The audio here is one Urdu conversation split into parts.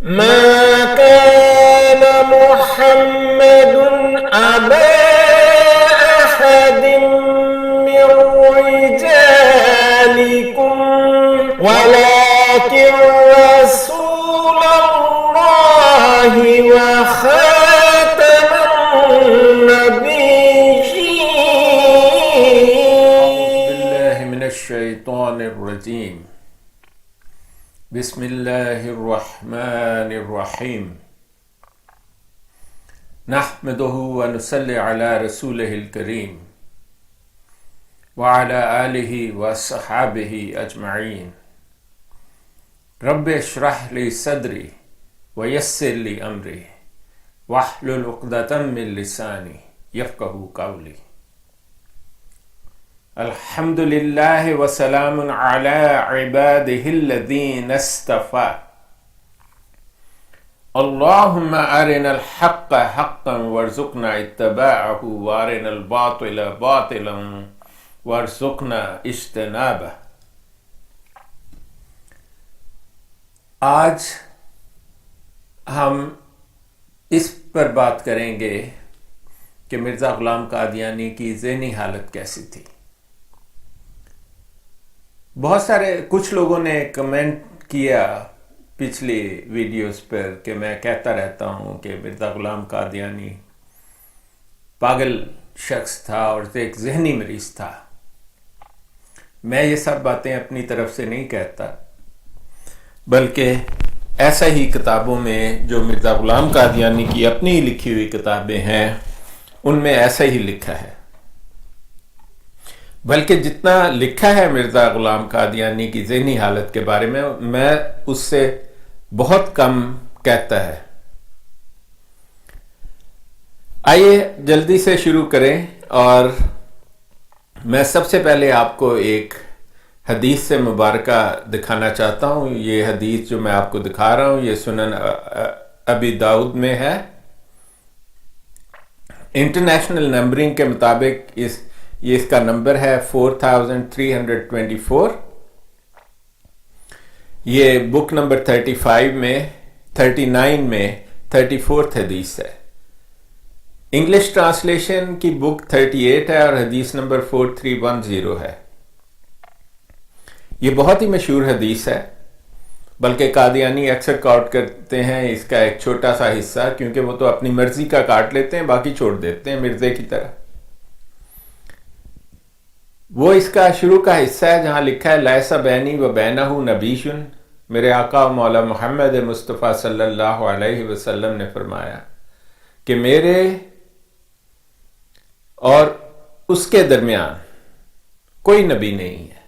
ما كان محمد أبا أحد من رجالكم ولكن رسول الله وخاتم النبيين. من الشیطان الرجیم. بسم اللہ الرحمن الرحیم. نحمده ونصلی علی رسولہ الکریم وعلی آلہ وصحابہ اجمعین. رب اشرح لی صدری ویسر لی امری واحلل عقدۃ من لسانی یفقہوا قولی. الحمد للہ وسلام علی عبادہ الذین اصطفی. اللہم ارنا الحق حقا وارزقنا اتباعہ وارنا الباطل باطلا وارزقنا اجتنابہ. آج ہم اس پر بات کریں گے کہ مرزا غلام قادیانی کی ذہنی حالت کیسی تھی. کچھ لوگوں نے کمنٹ کیا پچھلی ویڈیوز پر کہ میں کہتا رہتا ہوں کہ مرزا غلام قادیانی پاگل شخص تھا اور ایک ذہنی مریض تھا. میں یہ سب باتیں اپنی طرف سے نہیں کہتا، بلکہ ایسا ہی کتابوں میں جو مرزا غلام قادیانی کی اپنی لکھی ہوئی کتابیں ہیں ان میں ایسا ہی لکھا ہے. بلکہ جتنا لکھا ہے مرزا غلام قادیانی کی ذہنی حالت کے بارے میں اس سے بہت کم کہتا ہے. آئیے جلدی سے شروع کریں، اور میں سب سے پہلے آپ کو ایک حدیث سے مبارکہ دکھانا چاہتا ہوں. یہ حدیث جو میں آپ کو دکھا رہا ہوں یہ سنن ابی داؤد میں ہے. انٹرنیشنل نمبرنگ کے مطابق یہ اس کا نمبر ہے 4324. یہ بک نمبر 39 میں 34th حدیث ہے. انگلش ٹرانسلیشن کی بک 38 ہے اور حدیث نمبر 4310 ہے. یہ بہت ہی مشہور حدیث ہے، بلکہ قادیانی اکثر کاٹ کرتے ہیں اس کا ایک چھوٹا سا حصہ، کیونکہ وہ تو اپنی مرضی کا کاٹ لیتے ہیں، باقی چھوڑ دیتے ہیں مرزے کی طرح. وہ اس کا شروع کا حصہ ہے جہاں لکھا ہے لیس بینی و بینہ نبیٌ. میرے آقا و مولا محمد مصطفیٰ صلی اللہ علیہ وسلم نے فرمایا کہ میرے اور اس کے درمیان کوئی نبی نہیں ہے.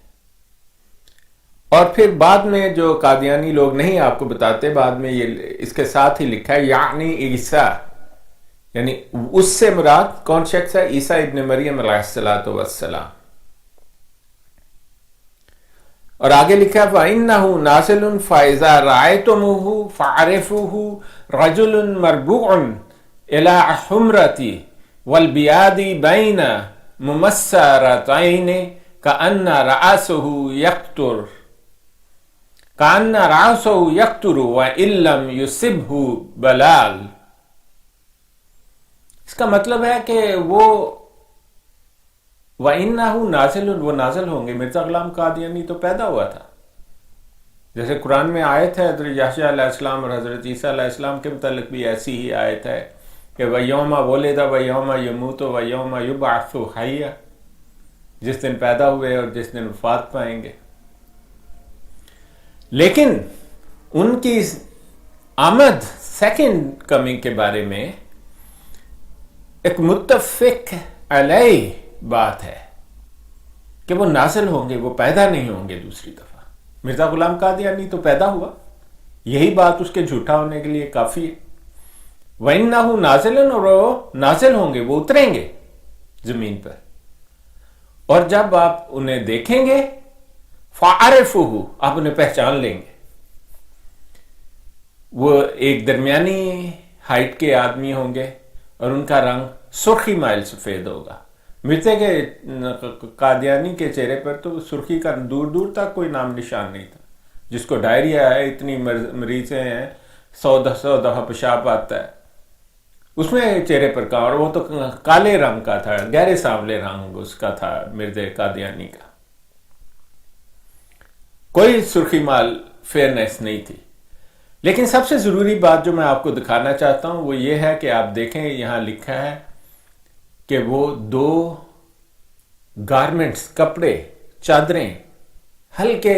اور پھر بعد میں جو قادیانی لوگ نہیں آپ کو بتاتے، بعد میں یہ اس کے ساتھ ہی لکھا ہے یعنی عیسیٰ، یعنی اس سے مراد کون شخص ہے؟ عیسیٰ ابن مریم علیہ السلام. اور آگے لکھا فَإِنَّهُ نَازِلٌ فَإِذَا رَأَيْتُمُوهُ فَاعْرِفُوهُ رَجُلٌ مَرْبُوعٌ إِلَى حُمْرَةِ وَالْبِيَادِ بَيْنَ مُمَسَّرَتَيْنِ كَأَنَّ رَأْسَهُ يَقْطُرُ وَإِن لَّمْ يُصِبْهُ بَلَالٌ. اس کا مطلب ہے کہ وہ وَإِنَّهُ نَازِلٌ، وہ نازل ہوں گے. مرزا غلام قادیانی تو پیدا ہوا تھا، جیسے قرآن میں آیت ہے حضرت یحییٰ علیہ السلام اور حضرت عیسیٰ علیہ السلام کے متعلق بھی ایسی ہی آیت ہے کہ وَيَوْمَ وُلِدَ وَيَوْمَ يَمُوتُ وَيَوْمَ يُبْعَثُ حَيًّا، جس دن پیدا ہوئے اور جس دن وفات پائیں گے. لیکن ان کی آمد سیکنڈ کمنگ کے بارے میں ایک متفق علیہ بات ہے کہ وہ نازل ہوں گے، وہ پیدا نہیں ہوں گے دوسری دفعہ. مرزا غلام قادیانی تو پیدا ہوا، یہی بات اس کے جھوٹا ہونے کے لیے کافی ہے. وَإِنَّهُ نَازِلٌ، اور وہ نازل ہوں گے، وہ اتریں گے زمین پر، اور جب آپ انہیں دیکھیں گے فَعَرِفُوهُ، آپ انہیں پہچان لیں گے. وہ ایک درمیانی ہائٹ کے آدمی ہوں گے اور ان کا رنگ سرخی مائل سفید ہوگا. مرزا کے قادیانی کے چہرے پر تو سرخی کا دور دور تک کوئی نام نشان نہیں تھا. جس کو ڈائریا ہے، اتنی مریضیں ہیں 100 دفعہ پیشاب آتا ہے، اس میں چہرے پر کا، اور وہ تو کالے رنگ کا تھا، گہرے سانولے رنگ اس کا تھا مرزا قادیانی کا، کوئی سرخی مال فیئرنیس نہیں تھی۔ لیکن سب سے ضروری بات جو میں آپ کو دکھانا چاہتا ہوں وہ یہ ہے کہ آپ دیکھیں یہاں لکھا ہے کہ وہ 2 گارمنٹس، کپڑے، چادریں ہلکے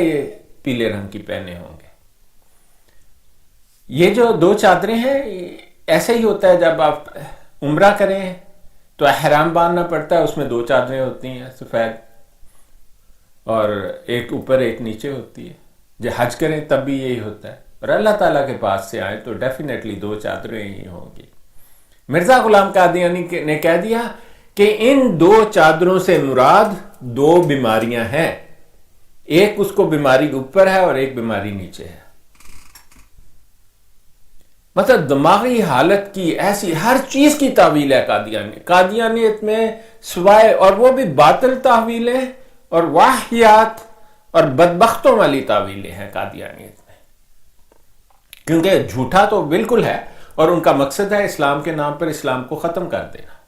پیلے رنگ کی پہنے ہوں گے۔ یہ جو 2 چادریں ہیں ایسا ہی ہوتا ہے جب آپ عمرہ کریں تو احرام باندھنا پڑتا ہے، اس میں 2 چادریں ہوتی ہیں سفید، اور ایک اوپر ایک نیچے ہوتی ہے۔ جب حج کریں تب بھی یہی ہوتا ہے، اور اللہ تعالیٰ کے پاس سے آئیں تو ڈیفینیٹلی 2 چادریں ہی ہوں گی۔ مرزا غلام قادیانی نے کہہ دیا کہ ان 2 چادروں سے مراد 2 بیماریاں ہیں، ایک اس کو بیماری اوپر ہے اور ایک بیماری نیچے ہے۔ مطلب دماغی حالت کی ایسی ہر چیز کی تعویل ہے قادیانیت میں، سوائے، اور وہ بھی باطل تعویلیں اور واہیات اور بدبختوں والی تعویلیں ہیں قادیانیت میں، کیونکہ جھوٹا تو بالکل ہے، اور ان کا مقصد ہے اسلام کے نام پر اسلام کو ختم کر دینا۔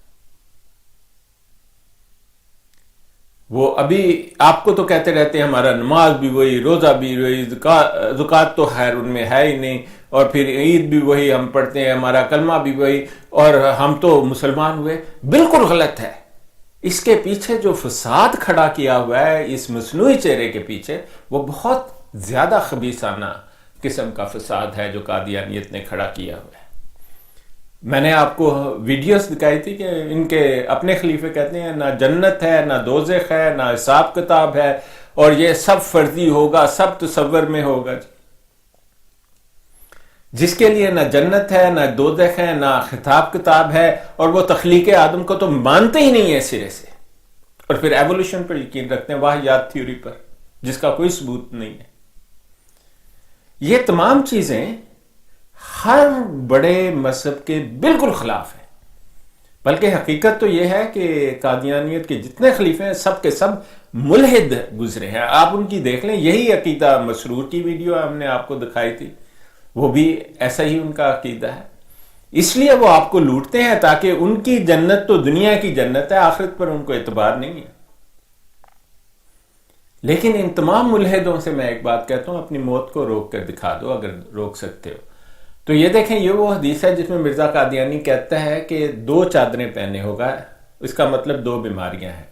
وہ ابھی آپ کو تو کہتے رہتے ہیں ہمارا نماز بھی وہی، روزہ بھی وہی، زکوٰۃ تو خیر ان میں ہے ہی نہیں، اور پھر عید بھی وہی ہم پڑھتے ہیں، ہمارا کلمہ بھی وہی، اور ہم تو مسلمان ہوئے۔ بالکل غلط ہے۔ اس کے پیچھے جو فساد کھڑا کیا ہوا ہے، اس مصنوعی چہرے کے پیچھے، وہ بہت زیادہ خبیثانہ قسم کا فساد ہے جو قادیانیت نے کھڑا کیا ہوا ہے۔ میں نے آپ کو ویڈیوز دکھائی تھی کہ ان کے اپنے خلیفے کہتے ہیں نہ جنت ہے، نہ دوزخ ہے، نہ حساب کتاب ہے، اور یہ سب فرضی ہوگا، سب تصور میں ہوگا۔ جس کے لیے نہ جنت ہے، نہ دوزخ ہے، نہ حساب کتاب ہے، اور وہ تخلیق آدم کو تو مانتے ہی نہیں ہے سرے سے، اور پھر ایوولوشن پر یقین رکھتے ہیں، واہیات تھیوری پر، جس کا کوئی ثبوت نہیں ہے۔ یہ تمام چیزیں ہر بڑے مذہب کے بالکل خلاف ہیں، بلکہ حقیقت تو یہ ہے کہ قادیانیت کے جتنے خلیفے ہیں سب کے سب ملحد گزرے ہیں۔ آپ ان کی دیکھ لیں، یہی عقیدہ مسرور کی ویڈیو ہم نے آپ کو دکھائی تھی، وہ بھی ایسا ہی ان کا عقیدہ ہے۔ اس لیے وہ آپ کو لوٹتے ہیں تاکہ ان کی جنت تو دنیا کی جنت ہے، آخرت پر ان کو اعتبار نہیں ہے۔ لیکن ان تمام ملحدوں سے میں ایک بات کہتا ہوں، اپنی موت کو روک کر دکھا دو اگر روک سکتے ہو۔ تو یہ دیکھیں، یہ وہ حدیث ہے جس میں مرزا قادیانی کہتا ہے کہ 2 چادریں پہنے ہوگا، اس کا مطلب 2 بیماریاں ہیں۔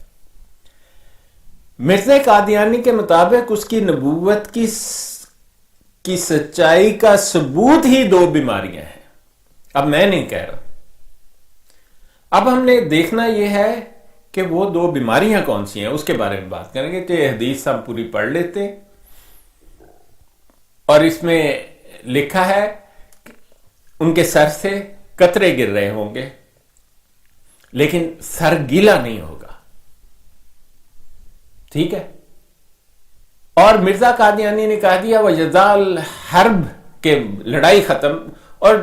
مرزا قادیانی کے مطابق اس کی نبوت کی سچائی کا ثبوت ہی 2 بیماریاں ہیں۔ اب میں نہیں کہہ رہا، اب ہم نے دیکھنا یہ ہے کہ وہ 2 بیماریاں کون سی ہیں، اس کے بارے میں بات کریں گے۔ کہ حدیث ہم پوری پڑھ لیتے، اور اس میں لکھا ہے ان کے سر سے قطرے گر رہے ہوں گے، لیکن سر گیلا نہیں ہوگا، ٹھیک ہے۔ اور مرزا قادیانی نے کہا دیا وہ یزال حرب کے لڑائی ختم، اور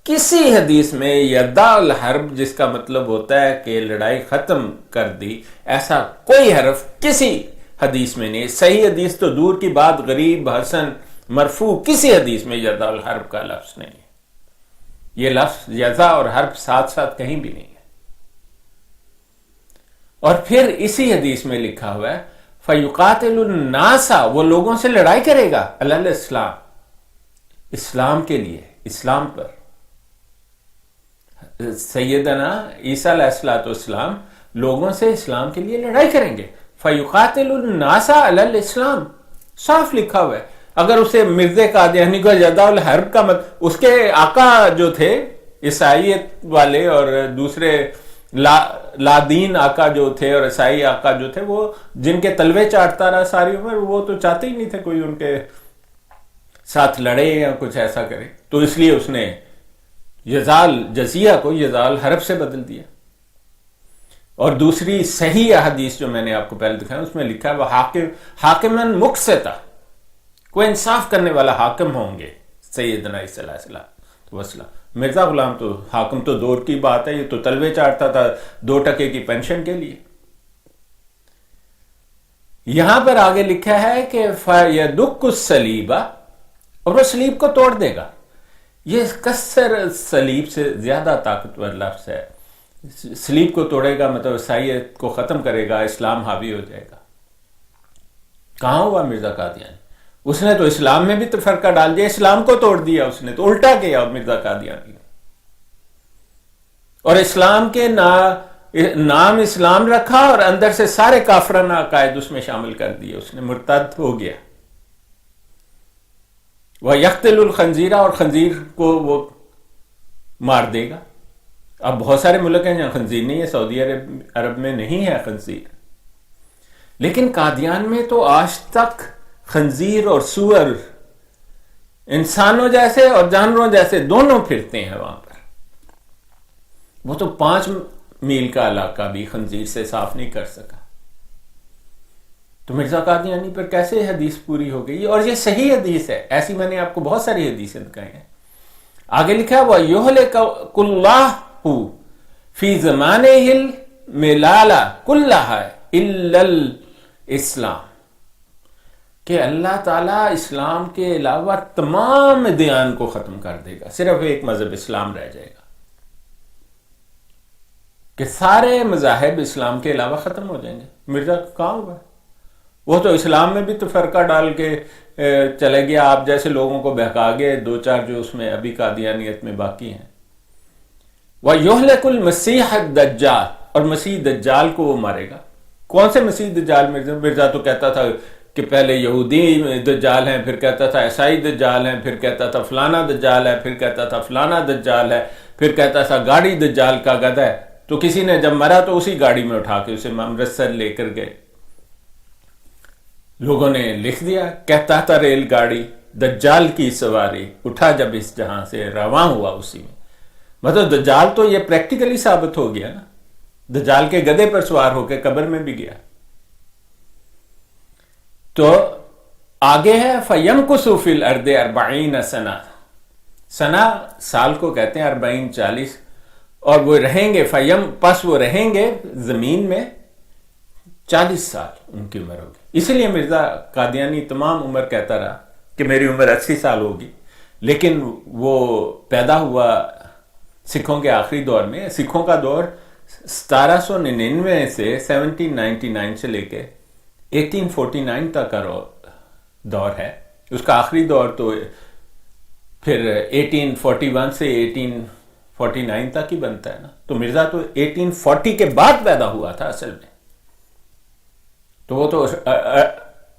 کسی حدیث میں یدال حرب جس کا مطلب ہوتا ہے کہ لڑائی ختم کر دی، ایسا کوئی حرف کسی حدیث میں نہیں۔ صحیح حدیث تو دور کی بات، غریب، حسن، مرفوع، کسی حدیث میں یدال حرب کا لفظ نہیں ہے۔ یہ لفظ یزا اور حرب ساتھ ساتھ کہیں بھی نہیں ہے۔ اور پھر اسی حدیث میں لکھا ہوا ہے فَيُقَاتِلُ النَّاسَ، وہ لوگوں سے لڑائی کرے گا، عَلَى الْإِسْلَامِ، اسلام کے لیے، اسلام پر۔ سیدنا عیسیٰ علیہ السلام لوگوں سے اسلام کے لیے لڑائی کریں گے۔ فَيُقَاتِلُ النَّاسَ عَلَى الْإِسْلَامِ، صاف لکھا ہوا ہے۔ اگر اسے مرزا قادیانی کو یدال الحرب کا اس کے آقا جو تھے عیسائیت والے، اور دوسرے لادین آقا جو تھے اور عیسائی آقا جو تھے، وہ جن کے تلوے چاٹتا رہا ساری عمر، وہ تو چاہتے ہی نہیں تھے کوئی ان کے ساتھ لڑے یا کچھ ایسا کرے، تو اس لیے اس نے یزال جزیہ کو یزال حرب سے بدل دیا۔ اور دوسری صحیح حدیث جو میں نے آپ کو پہلے دکھایا، اس میں لکھا ہے وہ حاکمن مقسطا، کوئی انصاف کرنے والا حاکم ہوں گے سیدنا عیسیٰ علیہ السلام۔ مرزا غلام تو حاکم تو دور کی بات ہے، یہ تو تلوے چاٹتا تھا 2% کی پینشن کے لیے۔ یہاں پر آگے لکھا ہے کہ فَيَدُقُّ الصَّلِيبَ، اور وہ صلیب کو توڑ دے گا۔ یہ کسر صلیب سے زیادہ طاقتور لفظ ہے. صلیب کو توڑے گا مطلب عیسائیت کو ختم کرے گا، اسلام حاوی ہو جائے گا. کہاں ہوا مرزا قادیانی؟ اس نے تو اسلام میں بھی تفرقہ ڈال دیا، اسلام کو توڑ دیا، اس نے تو الٹا کیا مرزا قادیانی نے. اور اسلام کے نام اسلام رکھا اور اندر سے سارے کافرانہ عقائد اس میں شامل کر دیے. اس نے مرتد ہو گیا. وہ یقتل الخنزیرہ، اور خنزیر کو وہ مار دے گا. اب بہت سارے ملک ہیں جہاں خنزیر نہیں ہے، سعودی عرب میں نہیں ہے خنزیر، لیکن قادیان میں تو آج تک خنزیر اور سور انسانوں جیسے اور جانوروں جیسے دونوں پھرتے ہیں وہاں پر. وہ تو 5 میل کا علاقہ بھی خنزیر سے صاف نہیں کر سکا. تو مرزا قادیانی پر کیسے حدیث پوری ہو گئی؟ اور یہ صحیح حدیث ہے. ایسی میں نے آپ کو بہت ساری حدیثیں دکھائی ہیں. آگے لکھا ہے وَيُهْلِكُ اللَّهُ فِي زَمَانِهِ الْمِلَالَ كُلَّهَا إِلَّا الْإِسْلَامِ، کہ اللہ تعالیٰ اسلام کے علاوہ تمام ادیان کو ختم کر دے گا، صرف ایک مذہب اسلام رہ جائے گا، کہ سارے مذاہب اسلام کے علاوہ ختم ہو جائیں گے. مرزا کہاں ہوا؟ وہ تو اسلام میں بھی تو فرقہ ڈال کے چلے گیا، آپ جیسے لوگوں کو بہکا گئے 2-4 جو اس میں ابھی قادیانیت میں باقی ہیں. وَيُهْلِكُ الْمَسِيحَ الدَّجَّالَ، اور مسیح دجال کو وہ مارے گا. کون سے مسیح دجال؟ مرزا تو کہتا تھا کہ پہلے یہودی دجال ہیں، پھر کہتا تھا عیسائی دجال ہیں، پھر کہتا تھا فلانا دجال ہے، پھر کہتا تھا فلانا دجال ہے، پھر کہتا تھا گاڑی دجال کا گدھا ہے. تو کسی نے جب مرا تو اسی گاڑی میں اٹھا کے اسے امرتسر لے کر گئے. لوگوں نے لکھ دیا کہتا تھا ریل گاڑی دجال کی سواری، اٹھا جب اس جہاں سے رواں ہوا اسی میں. مطلب دجال تو یہ پریکٹیکلی ثابت ہو گیا نا، دجال کے گدھے پر سوار ہو کے قبر میں بھی گیا. تو آگے ہے فَيَمْكُثُ فِي الْأَرْضِ 40 سَنَةً، سنہ سال کو کہتے ہیں 40 اور وہ رہیں گے پس وہ رہیں گے زمین میں 40 سال ان کی عمر ہوگی. اسی لیے مرزا قادیانی تمام عمر کہتا رہا کہ میری عمر 80 سال ہوگی. لیکن وہ پیدا ہوا سکھوں کے آخری دور میں. سکھوں کا دور 1799 سے 1799 سے لے کے 1849 تک کا دور ہے. اس کا آخری دور تو پھر 1841 سے 1849 تک ہی بنتا ہے نا. تو مرزا تو 1840 کے بعد پیدا ہوا تھا اصل میں. تو وہ تو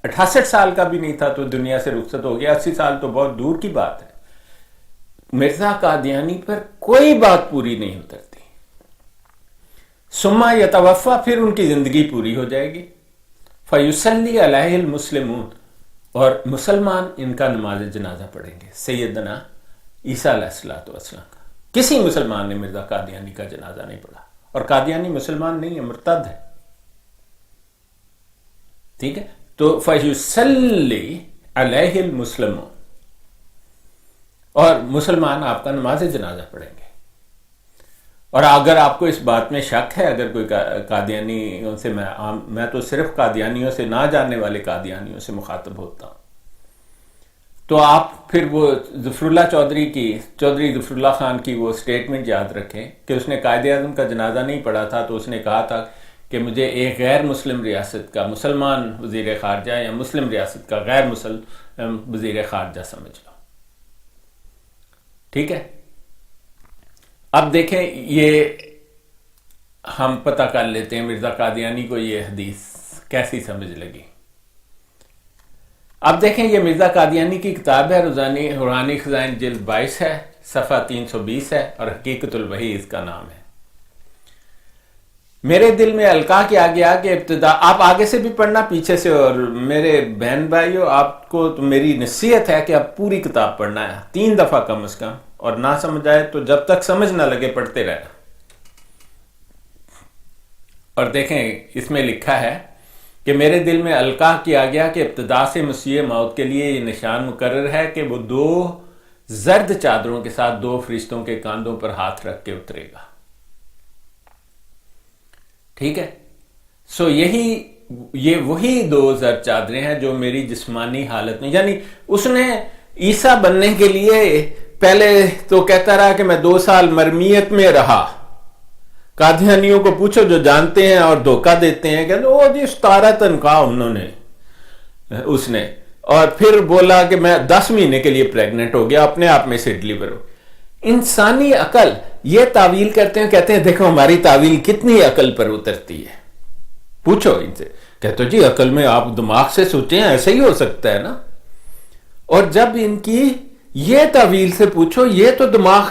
68 سال کا بھی نہیں تھا تو دنیا سے رخصت ہو گیا. 80 سال تو بہت دور کی بات ہے. مرزا قادیانی پر کوئی بات پوری نہیں اترتی. ثم یتوفا، پھر ان کی زندگی پوری ہو جائے گی. فیصلی علیہ المسلمون، اور مسلمان ان کا نماز جنازہ پڑھیں گے. سیدنا عیسیٰ علیہ السلام کا کسی مسلمان نے مرزا قادیانی کا جنازہ نہیں پڑھا. اور قادیانی مسلمان نہیں ہے، مرتد ہے. ٹھیک ہے. تو فیصلی علیہ المسلمون، اور مسلمان آپ کا نماز جنازہ پڑھیں گے. اور اگر آپ کو اس بات میں شک ہے، اگر کوئی قادیانیوں سے، میں تو صرف قادیانیوں سے، نہ جاننے والے قادیانیوں سے مخاطب ہوتا ہوں، تو آپ پھر وہ چودھری ظفر اللہ خان کی وہ سٹیٹمنٹ یاد رکھیں کہ اس نے قائد اعظم کا جنازہ نہیں پڑھا تھا. تو اس نے کہا تھا کہ مجھے ایک غیر مسلم ریاست کا مسلمان وزیر خارجہ یا مسلم ریاست کا غیر مسلم وزیر خارجہ سمجھ لو. ٹھیک ہے. اب دیکھیں یہ ہم پتہ کر لیتے ہیں مرزا قادیانی کو یہ حدیث کیسی سمجھ لگی. اب دیکھیں یہ مرزا قادیانی کی کتاب ہے، روحانی خزائن جلد 22 ہے، صفحہ 320 ہے، اور حقیقت الوحی اس کا نام ہے. میرے دل میں القاء کیا گیا کہ ابتدا، آپ آگے سے بھی پڑھنا پیچھے سے. اور میرے بہن بھائیو، آپ کو تو میری نصیحت ہے کہ آپ پوری کتاب پڑھنا ہے 3 دفعہ کم از کم، اور نہ سمجھ آئے تو جب تک سمجھ نہ لگے پڑھتے رہنا. اور دیکھیں اس میں لکھا ہے کہ میرے دل میں القاء کیا گیا کہ ابتدا سے مسیح موت کے لیے یہ نشان مقرر ہے کہ وہ 2 زرد چادروں کے ساتھ 2 فرشتوں کے کاندھوں پر ہاتھ رکھ کے اترے گا. ٹھیک ہے. سو یہ وہی 2 زرد چادریں ہیں جو میری جسمانی حالت میں، یعنی اس نے عیسیٰ بننے کے لیے پہلے تو کہتا رہا کہ میں 2 سال مرمیت میں رہا. قادیانیوں کو پوچھو جو جانتے ہیں اور دھوکہ دیتے ہیں کہ وہ جی 17 تنخواہ انہوں نے اس نے, اور پھر بولا کہ میں 10 مہینے کے لیے پریگننٹ ہو گیا, اپنے آپ میں سے ڈلیور ہو. انسانی عقل یہ تعویل کرتے ہیں, کہتے ہیں دیکھو ہماری تعویل کتنی عقل پر اترتی ہے. پوچھو ان سے, کہتے جی عقل میں آپ دماغ سے سوچیں ایسے ہی ہو سکتا ہے نا. اور جب ان کی یہ تعویل سے پوچھو, یہ تو دماغ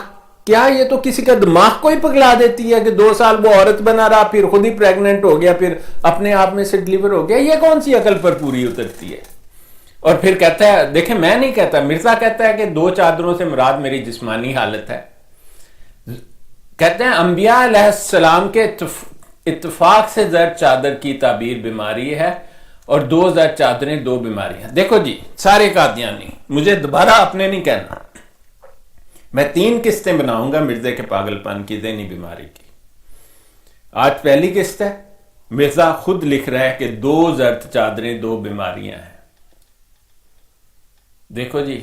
کیا, یہ تو کسی کا دماغ کو ہی پگلا دیتی ہے کہ 2 سال وہ عورت بنا رہا, پھر خود ہی پریگننٹ ہو گیا, پھر اپنے آپ میں سے ڈلیور ہو گیا. یہ کون سی عقل پر پوری اترتی ہے؟ اور پھر کہتا ہے, دیکھیں میں نہیں کہتا, مرزا کہتا ہے کہ 2 چادروں سے مراد میری جسمانی حالت ہے. کہتے ہیں انبیاء علیہ السلام کے اتفاق سے زرد چادر کی تعبیر بیماری ہے, اور 2 زرد چادریں 2 بیماریاں. دیکھو جی سارے قادیانی, مجھے دوبارہ اپنے نہیں کہنا, میں 3 قسطیں بناؤں گا مرزے کے پاگل پن کی, ذہنی بیماری کی. آج پہلی قسط ہے, مرزا خود لکھ رہا ہے کہ 2 زرد چادریں 2 بیماریاں ہیں. دیکھو جی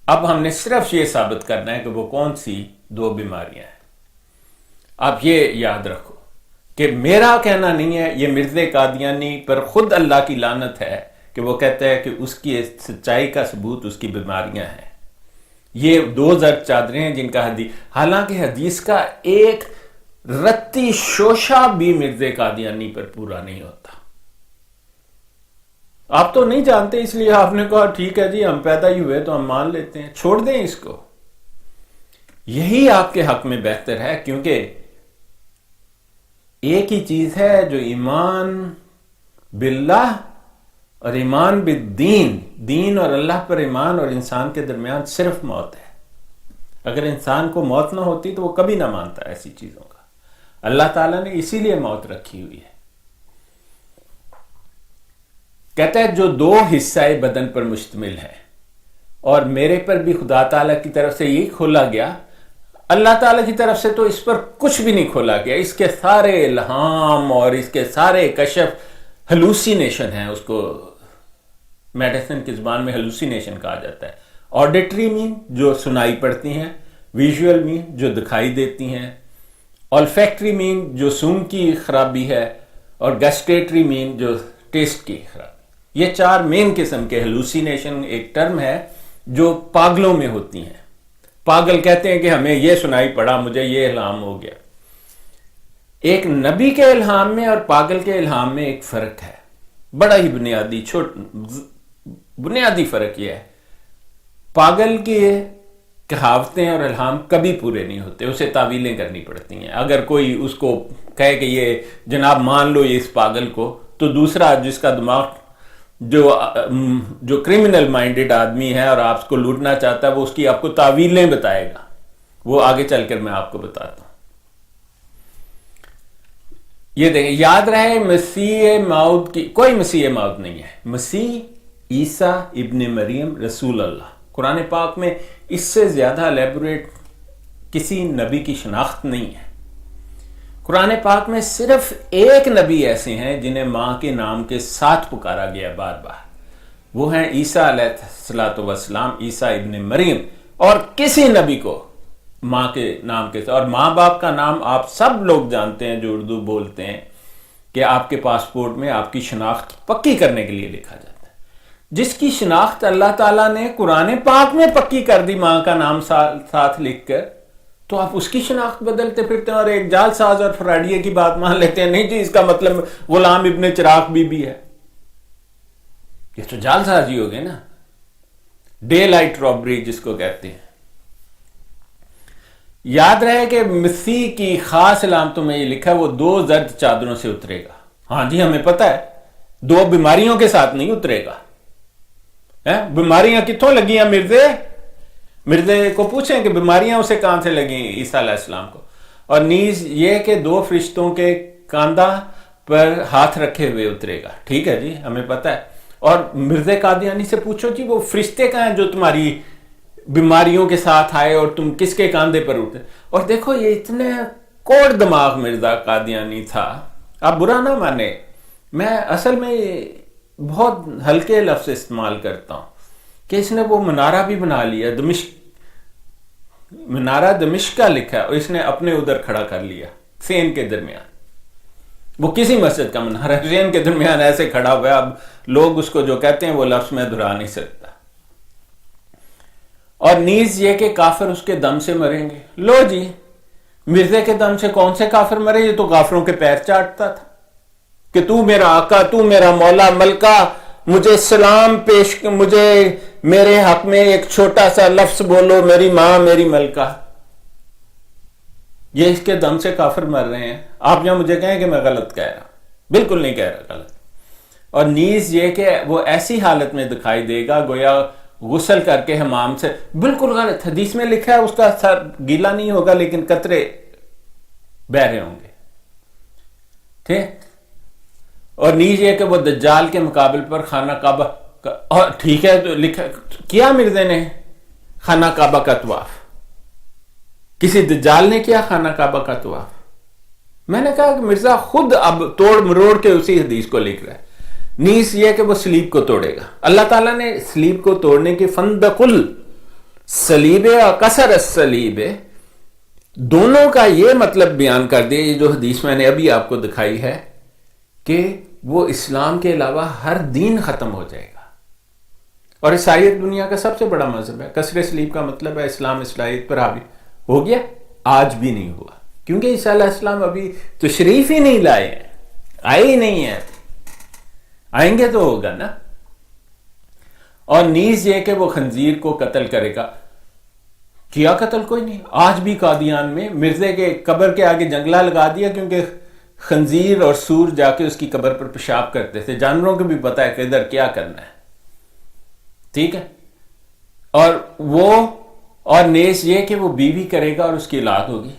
اب ہم نے صرف یہ ثابت کرنا ہے کہ وہ کون سی 2 بیماریاں ہیں. آپ یہ یاد رکھو کہ میرا کہنا نہیں ہے, یہ مرزا قادیانی پر خود اللہ کی لعنت ہے کہ وہ کہتا ہے کہ اس کی سچائی کا ثبوت اس کی بیماریاں ہیں. یہ 2 زرد چادریں ہیں جن کا حدیث, حالانکہ حدیث کا ایک رتی شوشہ بھی مرزا قادیانی پر پورا نہیں ہوتا. آپ تو نہیں جانتے اس لیے آپ نے کہا ٹھیک ہے جی ہم پیدا ہی ہوئے تو ہم مان لیتے ہیں, چھوڑ دیں اس کو. یہی آپ کے حق میں بہتر ہے, کیونکہ ایک ہی چیز ہے جو ایمان باللہ اور ایمان بالدین, دین اور اللہ پر ایمان اور انسان کے درمیان صرف موت ہے. اگر انسان کو موت نہ ہوتی تو وہ کبھی نہ مانتا ایسی چیزوں کا. اللہ تعالیٰ نے اسی لیے موت رکھی ہوئی ہے. کہتا ہے جو 2 حصہ بدن پر مشتمل ہے, اور میرے پر بھی خدا تعالیٰ کی طرف سے یہ کھولا گیا, اللہ تعالیٰ کی طرف سے تو اس پر کچھ بھی نہیں کھولا گیا. اس کے سارے الہام اور اس کے سارے کشف ہلوسینیشن ہیں, اس کو میڈیسن کی زبان میں ہلوسینیشن کہا جاتا ہے. آڈیٹری مین جو سنائی پڑتی ہیں, ویژول مین جو دکھائی دیتی ہیں, olfactory مین جو سونگ کی خرابی ہے, اور گسٹیٹری مین جو ٹیسٹ کی خرابی. یہ 4 مین قسم کے ہلوسینیشن ایک ٹرم ہے جو پاگلوں میں ہوتی ہیں. پاگل کہتے ہیں کہ ہمیں یہ سنائی پڑا, مجھے یہ الہام ہو گیا. ایک نبی کے الہام میں اور پاگل کے الہام میں ایک فرق ہے, بڑا ہی بنیادی فرق یہ ہے. پاگل کی کہاوتیں اور الہام کبھی پورے نہیں ہوتے, اسے تعویلیں کرنی پڑتی ہیں. اگر کوئی اس کو کہے کہ یہ جناب مان لو یہ اس پاگل کو, تو دوسرا جس کا دماغ جو کرمنل مائنڈڈ آدمی ہے اور آپ کو لوٹنا چاہتا ہے, وہ اس کی آپ کو تعویلیں بتائے گا. وہ آگے چل کر میں آپ کو بتاتا ہوں. یہ دیکھیں, یاد رہے مسیح موعود کی کوئی مسیح موعود نہیں ہے. مسیح عیسیٰ ابن مریم رسول اللہ. قرآن پاک میں اس سے زیادہ الیبوریٹ کسی نبی کی شناخت نہیں ہے. قرآن پاک میں صرف ایک نبی ایسے ہیں جنہیں ماں کے نام کے ساتھ پکارا گیا بار بار, وہ ہیں عیسیٰ علیہ الصلوۃ والسلام, عیسیٰ ابن مریم. اور کسی نبی کو ماں کے نام کے ساتھ, اور ماں باپ کا نام آپ سب لوگ جانتے ہیں جو اردو بولتے ہیں, کہ آپ کے پاسپورٹ میں آپ کی شناخت پکی کرنے کے لیے لکھا جاتا ہے. جس کی شناخت اللہ تعالیٰ نے قرآن پاک میں پکی کر دی ماں کا نام ساتھ لکھ کر, تو آپ اس کی شناخت بدلتے پھرتے ہیں اور ایک جال ساز اور فراڈیے کی بات مان لیتے ہیں. نہیں جی اس کا مطلب غلام ابن چراغ بی بی ہے. یہ تو جال سازی ہو گئے نا, ڈے لائٹ رابری جس کو کہتے ہیں. یاد رہے کہ مسیح کی خاص علامتوں میں یہ لکھا ہے وہ 2 زرد چادروں سے اترے گا. ہاں جی ہمیں پتا ہے, 2 بیماریوں کے ساتھ نہیں اترے گا. بیماریاں کتوں لگی ہیں مرزے کو پوچھیں کہ بیماریاں اسے کہاں سے لگیں عیسیٰ علیہ السلام کو. اور نیز یہ کہ 2 فرشتوں کے کاندھا پر ہاتھ رکھے ہوئے اترے گا. ٹھیک ہے جی ہمیں پتہ ہے. اور مرزا قادیانی سے پوچھو جی وہ فرشتے کہاں ہیں جو تمہاری بیماریوں کے ساتھ آئے اور تم کس کے کاندھے پر اٹھے. اور دیکھو یہ اتنے کوڑ دماغ مرزا قادیانی تھا, آپ برا نہ مانے, میں اصل میں بہت ہلکے لفظ استعمال کرتا ہوں, کہ اس نے وہ منارہ بھی بنا لیا دمشق منارہ دمشق کا لکھا ہے اور اس نے اپنے ادھر کھڑا کر لیا سین کے درمیان. وہ کسی مسجد کا منارہ سین کے درمیان ایسے کھڑا ہوا ہے. اب لوگ اس کو جو کہتے ہیں وہ لفظ میں دہرا نہیں سکتا. اور نیز یہ کہ کافر اس کے دم سے مریں گے. لو جی، مرزے کے دم سے کون سے کافر مرے؟ یہ تو کافروں کے پیر چاٹتا تھا کہ تو میرا آقا، تو میرا مولا، ملکہ، مجھے سلام پیش، مجھے میرے حق میں ایک چھوٹا سا لفظ بولو، میری ماں، میری ملکہ. یہ اس کے دم سے کافر مر رہے ہیں. آپ یہاں مجھے کہیں کہ میں غلط کہہ رہا، بالکل نہیں کہہ رہا غلط. اور نیز یہ کہ وہ ایسی حالت میں دکھائی دے گا گویا غسل کر کے حمام سے. بالکل غلط. حدیث میں لکھا ہے اس کا سر گیلا نہیں ہوگا لیکن قطرے بہ رہے ہوں گے. ٹھیک. اور نیز یہ کہ وہ دجال کے مقابل پر خانہ کعبہ اور ٹھیک ہے تو لکھا کیا مرزے نے خانہ کعبہ کا طواف؟ کسی دجال نے کیا خانہ کعبہ کا طواف؟ میں نے کہا کہ مرزا خود اب توڑ مروڑ کے اسی حدیث کو لکھ رہا ہے. نیز یہ کہ وہ سلیب کو توڑے گا. اللہ تعالیٰ نے سلیب کو توڑنے کی فندقل سلیب اور کسر السلیب دونوں کا یہ مطلب بیان کر دیا. یہ جو حدیث میں نے ابھی آپ کو دکھائی ہے کہ وہ اسلام کے علاوہ ہر دین ختم ہو جائے گا. اور عیسائیت دنیا کا سب سے بڑا مذہب ہے. کسر سلیب کا مطلب ہے اسلام عیسائیت پر حاوی ہو گیا. آج بھی نہیں ہوا کیونکہ عیسیٰ علیہ السلام ابھی تشریف ہی نہیں لائے ہیں، آئے ہی نہیں ہیں. آئیں گے تو ہوگا نا. اور نیز یہ کہ وہ خنزیر کو قتل کرے گا. کیا قتل کوئی نہیں. آج بھی قادیان میں مرزے کے قبر کے آگے جنگلہ لگا دیا کیونکہ خنزیر اور سور جا کے اس کی قبر پر پیشاب کرتے تھے. جانوروں کو بھی پتا ہے کہ ادھر کیا کرنا ہے. ٹھیک ہے. اور نیز یہ کہ وہ بیوی کرے گا اور اس کی اولاد ہوگی.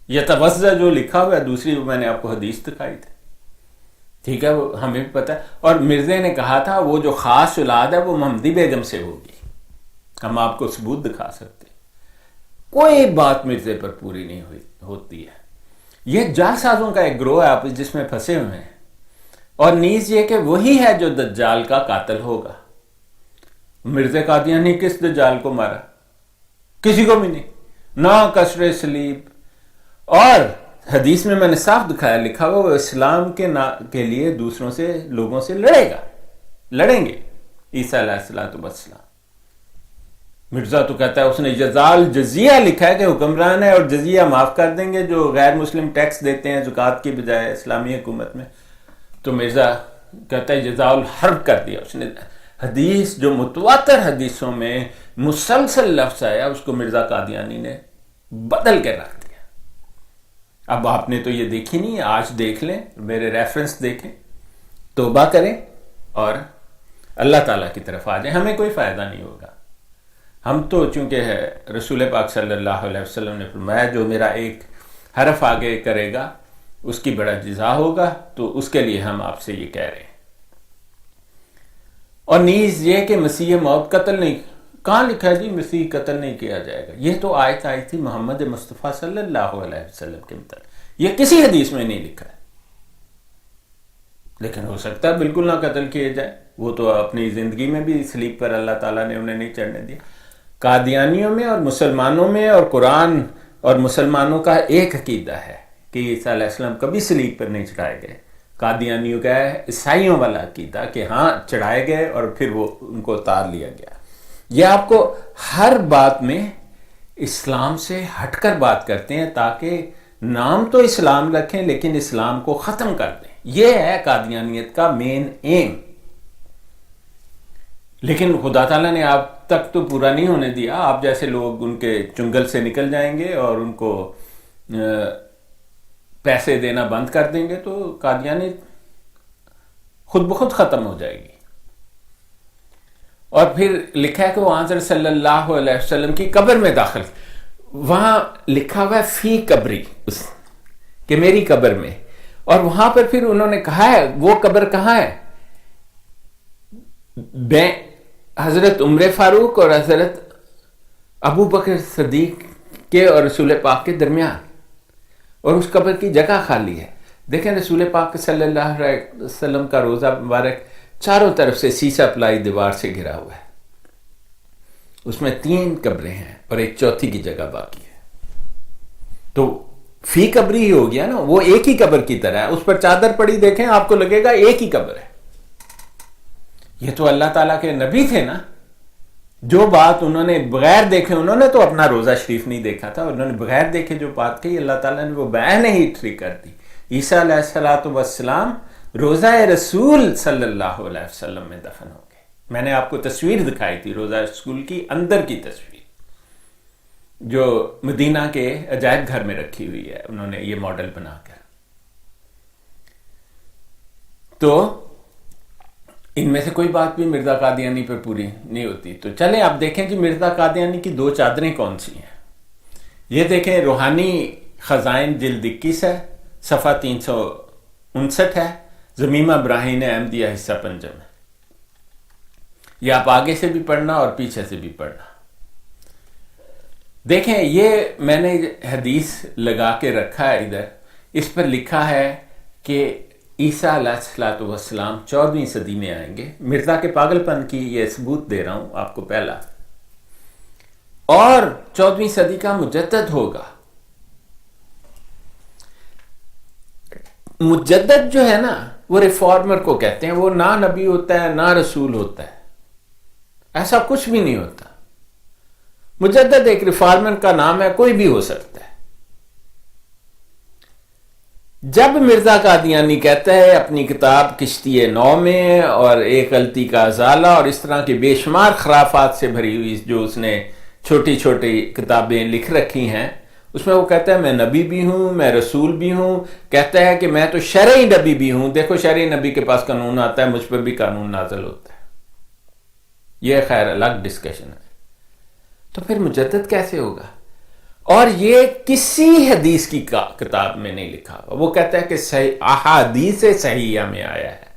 یہ توزہ جو لکھا ہوا ہے دوسری وہ میں نے آپ کو حدیث دکھائی تھی. ٹھیک ہے، وہ ہمیں بھی پتا ہے. اور مرزے نے کہا تھا وہ جو خاص اولاد ہے وہ محمدی بیگم سے ہوگی. ہم آپ کو ثبوت دکھا سکتے. کوئی بات مرزے پر پوری نہیں ہوتی ہے. یہ جعلسازوں کا ایک گروہ ہے آپ جس میں پھنسے ہوئے ہیں. اور نیز یہ کہ وہی ہے جو دجال کا قاتل ہوگا. مرزا قادیانی کس دجال کو مارا؟ کسی کو بھی نہیں. نہ کسر سلیب. اور حدیث میں نے صاف دکھایا لکھا ہوا وہ اسلام کے لیے دوسروں سے لوگوں سے لڑیں گے. عیسیٰ علیہ السلام مرزا تو کہتا ہے اس نے جزال جزیہ لکھا ہے کہ حکمران ہے اور جزیہ معاف کر دیں گے جو غیر مسلم ٹیکس دیتے ہیں زکوٰۃ کی بجائے اسلامی حکومت میں. تو مرزا کہتا ہے جزا الحرب کر دیا اس نے. حدیث جو متواتر حدیثوں میں مسلسل لفظ آیا اس کو مرزا قادیانی نے بدل کے رکھ دیا. اب آپ نے تو یہ دیکھی نہیں ہے، آج دیکھ لیں، میرے ریفرنس دیکھیں، توبہ کریں اور اللہ تعالیٰ کی طرف آ جائیں. ہمیں کوئی فائدہ نہیں ہوگا. ہم تو چونکہ رسول پاک صلی اللہ علیہ وسلم نے فرمایا جو میرا ایک حرف آگے کرے گا اس کی بڑا جزا ہوگا، تو اس کے لیے ہم آپ سے یہ کہہ رہے ہیں. اور نیز یہ کہ مسیح موت قتل نہیں. کہاں لکھا ہے جی مسیح قتل نہیں کیا جائے گا؟ یہ تو آیت آئی تھی محمد مصطفیٰ صلی اللہ علیہ وسلم کے متعلق. یہ کسی حدیث میں نہیں لکھا ہے. لیکن ہو سکتا ہے بالکل نہ قتل کیے جائے. وہ تو اپنی زندگی میں بھی سلیب پر اللہ تعالیٰ نے انہیں نہیں چڑھنے دیا. قادیانیوں میں اور مسلمانوں میں اور قرآن اور مسلمانوں کا ایک عقیدہ ہے کہ عیسیٰ علیہ السلام کبھی سلیب پر نہیں چڑھائے گئے. قادیانیوں کا ہے عیسائیوں والا عقیدہ کہ ہاں چڑھائے گئے اور پھر وہ ان کو اتار لیا گیا. یہ آپ کو ہر بات میں اسلام سے ہٹ کر بات کرتے ہیں تاکہ نام تو اسلام رکھیں لیکن اسلام کو ختم کر دیں. یہ ہے قادیانیت کا مین ایم. لیکن خدا تعالیٰ نے آپ تک تو پورا نہیں ہونے دیا. آپ جیسے لوگ ان کے چنگل سے نکل جائیں گے اور ان کو پیسے دینا بند کر دیں گے تو قادیانیت خود بخود ختم ہو جائے گی. اور پھر لکھا ہے کہ وہ حضرت صلی اللہ علیہ وسلم کی قبر میں داخل. وہاں لکھا ہوا ہے فی قبری کہ میری قبر میں. اور وہاں پر پھر انہوں نے کہا ہے وہ قبر کہاں ہے؟ حضرت عمر فاروق اور حضرت ابو بکر صدیق کے اور رسول پاک کے درمیان. اور اس قبر کی جگہ خالی ہے. دیکھیں رسول پاک صلی اللہ علیہ وسلم کا روزہ مبارک چاروں طرف سے سیسا پلائی دیوار سے گھرا ہوا ہے. اس میں 3 قبریں ہیں اور ایک چوتھی کی جگہ باقی ہے. تو فی قبری ہی ہو گیا نا, وہ ایک ہی قبر کی طرح ہے. اس پر چادر پڑی دیکھیں آپ کو لگے گا ایک ہی قبر ہے. یہ تو اللہ تعالیٰ کے نبی تھے نا, جو بات انہوں نے بغیر دیکھے, انہوں نے تو اپنا روزہ شریف نہیں دیکھا تھا, انہوں نے بغیر دیکھے جو بات کہی اللہ تعالیٰ نے وہ بیان ہی ٹھیک کر دی. عیسیٰ علیہ السلام روزہ رسول صلی اللہ علیہ وسلم میں دفن ہو گئے. میں نے آپ کو تصویر دکھائی تھی روزہ رسول کی اندر کی تصویر, جو مدینہ کے عجائب گھر میں رکھی ہوئی ہے, انہوں نے یہ ماڈل بنا کر. تو ان میں سے کوئی بات بھی مرزا قادیانی پہ پوری نہیں ہوتی. تو چلیں آپ دیکھیں کہ مرزا قادیانی کی 2 چادریں کون سی ہیں. یہ دیکھیں روحانی خزائن جلد 21 ہے, صفحہ 359 ہے, زمیمہ براہین احمدیہ حصہ 5 ہے. یہ آپ آگے سے بھی پڑھنا اور پیچھے سے بھی پڑھنا. دیکھیں یہ میں نے حدیث لگا کے رکھا ہے ادھر, اس پر لکھا ہے کہ عیسیٰ علیہ السلام 14ویں صدی میں آئیں گے. مرزا کے پاگل پن کی یہ ثبوت دے رہا ہوں آپ کو پہلا, اور 14ویں صدی کا مجدد ہوگا. مجدد جو ہے نا وہ ریفارمر کو کہتے ہیں, وہ نہ نبی ہوتا ہے نہ رسول ہوتا ہے, ایسا کچھ بھی نہیں ہوتا. مجدد ایک ریفارمر کا نام ہے, کوئی بھی ہو سکتا ہے. جب مرزا قادیانی کہتا ہے اپنی کتاب کشتی نو میں, اور ایک غلطی کا ازالہ اور اس طرح کے بے شمار خرافات سے بھری ہوئی جو اس نے چھوٹی چھوٹی کتابیں لکھ رکھی ہیں, اس میں وہ کہتا ہے میں نبی بھی ہوں, میں رسول بھی ہوں, کہتا ہے کہ میں تو شرعی نبی بھی ہوں. دیکھو شرعی نبی کے پاس قانون آتا ہے, مجھ پر بھی قانون نازل ہوتا ہے. یہ خیر الگ ڈسکشن ہے. تو پھر مجدد کیسے ہوگا؟ اور یہ کسی حدیث کی کتاب میں نہیں لکھا ہوا. وہ کہتا ہے کہ احادیث صحیحہ میں آیا ہے,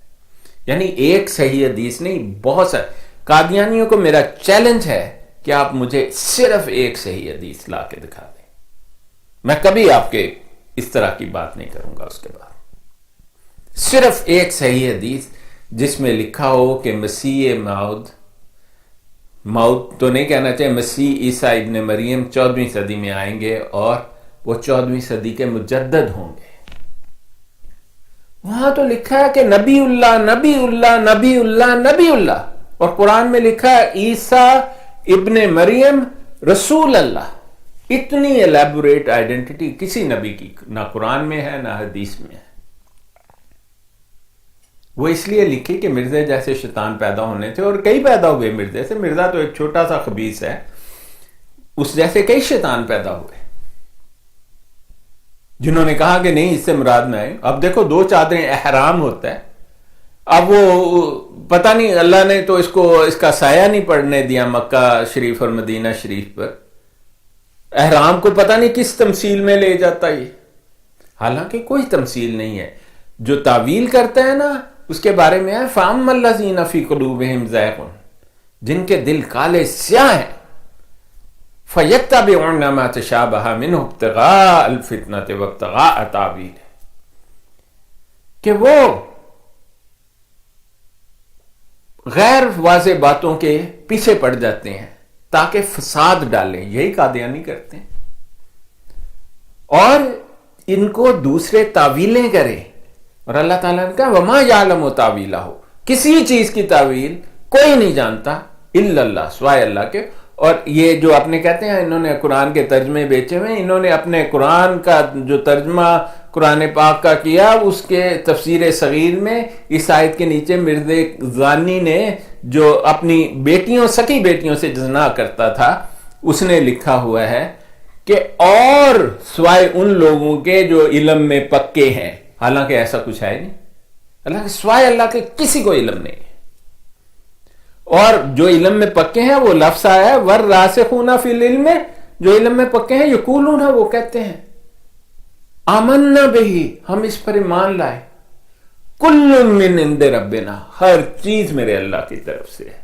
یعنی ایک صحیح حدیث نہیں, بہت سارے. قادیانیوں کو میرا چیلنج ہے کہ آپ مجھے صرف ایک صحیح حدیث لا کے دکھا دیں. میں کبھی آپ کے اس طرح کی بات نہیں کروں گا. اس کے بعد صرف ایک صحیح حدیث جس میں لکھا ہو کہ مسیح موت تو نہیں کہنا چاہیے, مسیح عیسیٰ ابن مریم 14ویں صدی میں آئیں گے اور وہ 14ویں صدی کے مجدد ہوں گے. وہاں تو لکھا ہے کہ نبی اللہ نبی اللہ نبی اللہ نبی اللہ, اور قرآن میں لکھا ہے عیسیٰ ابن مریم رسول اللہ. اتنی الیبوریٹ آئیڈینٹی کسی نبی کی نہ قرآن میں ہے نہ حدیث میں ہے. وہ اس لیے لکھی کہ مرزے جیسے شیطان پیدا ہونے تھے, اور کئی پیدا ہوئے مرزے سے. مرزا تو ایک چھوٹا سا خبیث ہے, اس جیسے کئی شیطان پیدا ہوئے جنہوں نے کہا کہ نہیں اس سے مراد میں آئے. اب دیکھو 2 چادریں احرام ہوتا ہے, اب وہ پتہ نہیں اللہ نے تو اس کا سایہ نہیں پڑنے دیا مکہ شریف اور مدینہ شریف پر. احرام کو پتہ نہیں کس تمثیل میں لے جاتا یہ, حالانکہ کوئی تمثیل نہیں ہے. جو تعویل کرتا ہے نا اس کے بارے میں ہے فَأَمَّا الَّذِينَ فِي قُلُوبِهِمْ زَيْغٌ, جن کے دل کالے سیاہ ہیں, فَيَتَّبِعُونَ مَا تَشَابَهَ مِنْهُ ابْتِغَاءَ الْفِتْنَةِ وَابْتِغَاءَ تَأْوِيلِهِ, کہ وہ غیر واضح باتوں کے پیچھے پڑ جاتے ہیں تاکہ فساد ڈالیں. یہی قادیانی کرتے ہیں, اور ان کو دوسرے تعویلیں کریں. اور اللہ تعالیٰ نے کہا وَمَا يَعْلَمُ تَعْوِيلَهُ, کسی چیز کی تعویل کوئی نہیں جانتا الا اللہ, سوائے اللہ کے. اور یہ جو اپنے کہتے ہیں انہوں نے قرآن کے ترجمے بیچے ہوئے, انہوں نے اپنے قرآن کا جو ترجمہ قرآن پاک کا کیا, اس کے تفسیر صغیر میں اس آیت کے نیچے مرزا زانی نے جو اپنی بیٹیوں سکی بیٹیوں سے زنا کرتا تھا, اس نے لکھا ہوا ہے کہ اور سوائے ان لوگوں کے جو علم میں پکے ہیں, حالانکہ ایسا کچھ ہے نہیں. اللہ کے سوائے اللہ کے کسی کو علم نہیں ہے. اور جو علم میں پکے ہیں وہ لفظ آیا ہے وَالرَّاسِخُونَ فِي الْعِلْمِ, جو علم میں پکے ہیں یقولون, وہ کہتے ہیں آمنا بِهِ, ہم اس پر ایمان لائے, کل من عند ربنا, ہر چیز میرے اللہ کی طرف سے ہے.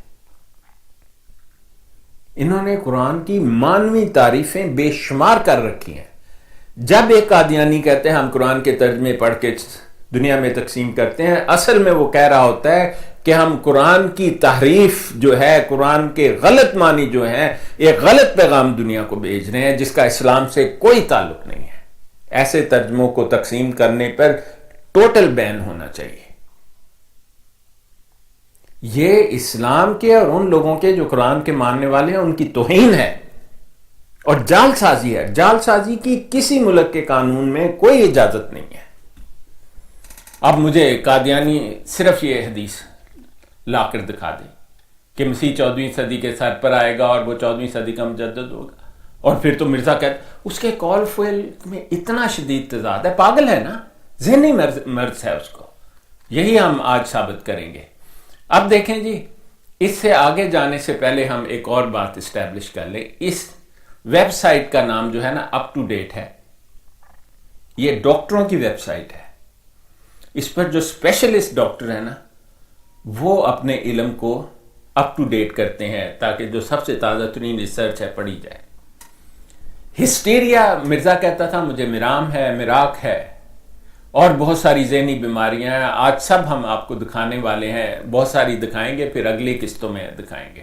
انہوں نے قرآن کی مانوی تعریفیں بے شمار کر رکھی ہیں. جب ایک قادیانی کہتے ہیں ہم قرآن کے ترجمے پڑھ کے دنیا میں تقسیم کرتے ہیں, اصل میں وہ کہہ رہا ہوتا ہے کہ ہم قرآن کی تحریف جو ہے، قرآن کے غلط معنی جو ہیں، ایک غلط پیغام دنیا کو بھیج رہے ہیں جس کا اسلام سے کوئی تعلق نہیں ہے. ایسے ترجموں کو تقسیم کرنے پر ٹوٹل بین ہونا چاہیے. یہ اسلام کے اور ان لوگوں کے جو قرآن کے ماننے والے ہیں ان کی توہین ہے اور جعل سازی ہے. جعل سازی کی کسی ملک کے قانون میں کوئی اجازت نہیں ہے. اب مجھے قادیانی صرف یہ حدیث لا کر دکھا دیں کہ مسیح 14ویں صدی کے سر پر آئے گا اور وہ 14ویں صدی کا مجدد ہوگا، اور پھر تو مرزا کہتے اس کے قول فعل میں اتنا شدید تضاد ہے. پاگل ہے نا، ذہنی مرض ہے اس کو. یہی ہم آج ثابت کریں گے. اب دیکھیں جی، اس سے آگے جانے سے پہلے ہم ایک اور بات اسٹیبلش کر لیں. اس ویب سائٹ کا نام جو ہے نا اپ ٹو ڈیٹ ہے. یہ ڈاکٹروں کی ویب سائٹ ہے. اس پر جو اسپیشلسٹ ڈاکٹر ہیں نا وہ اپنے علم کو اپ ٹو ڈیٹ کرتے ہیں تاکہ جو سب سے تازہ ترین ریسرچ ہے پڑھی جائے. ہسٹیریا، مرزا کہتا تھا مجھے مرام ہے، مراق ہے اور بہت ساری ذہنی بیماریاں ہیں. آج سب ہم آپ کو دکھانے والے ہیں، بہت ساری دکھائیں گے، پھر اگلی قسطوں میں دکھائیں گے.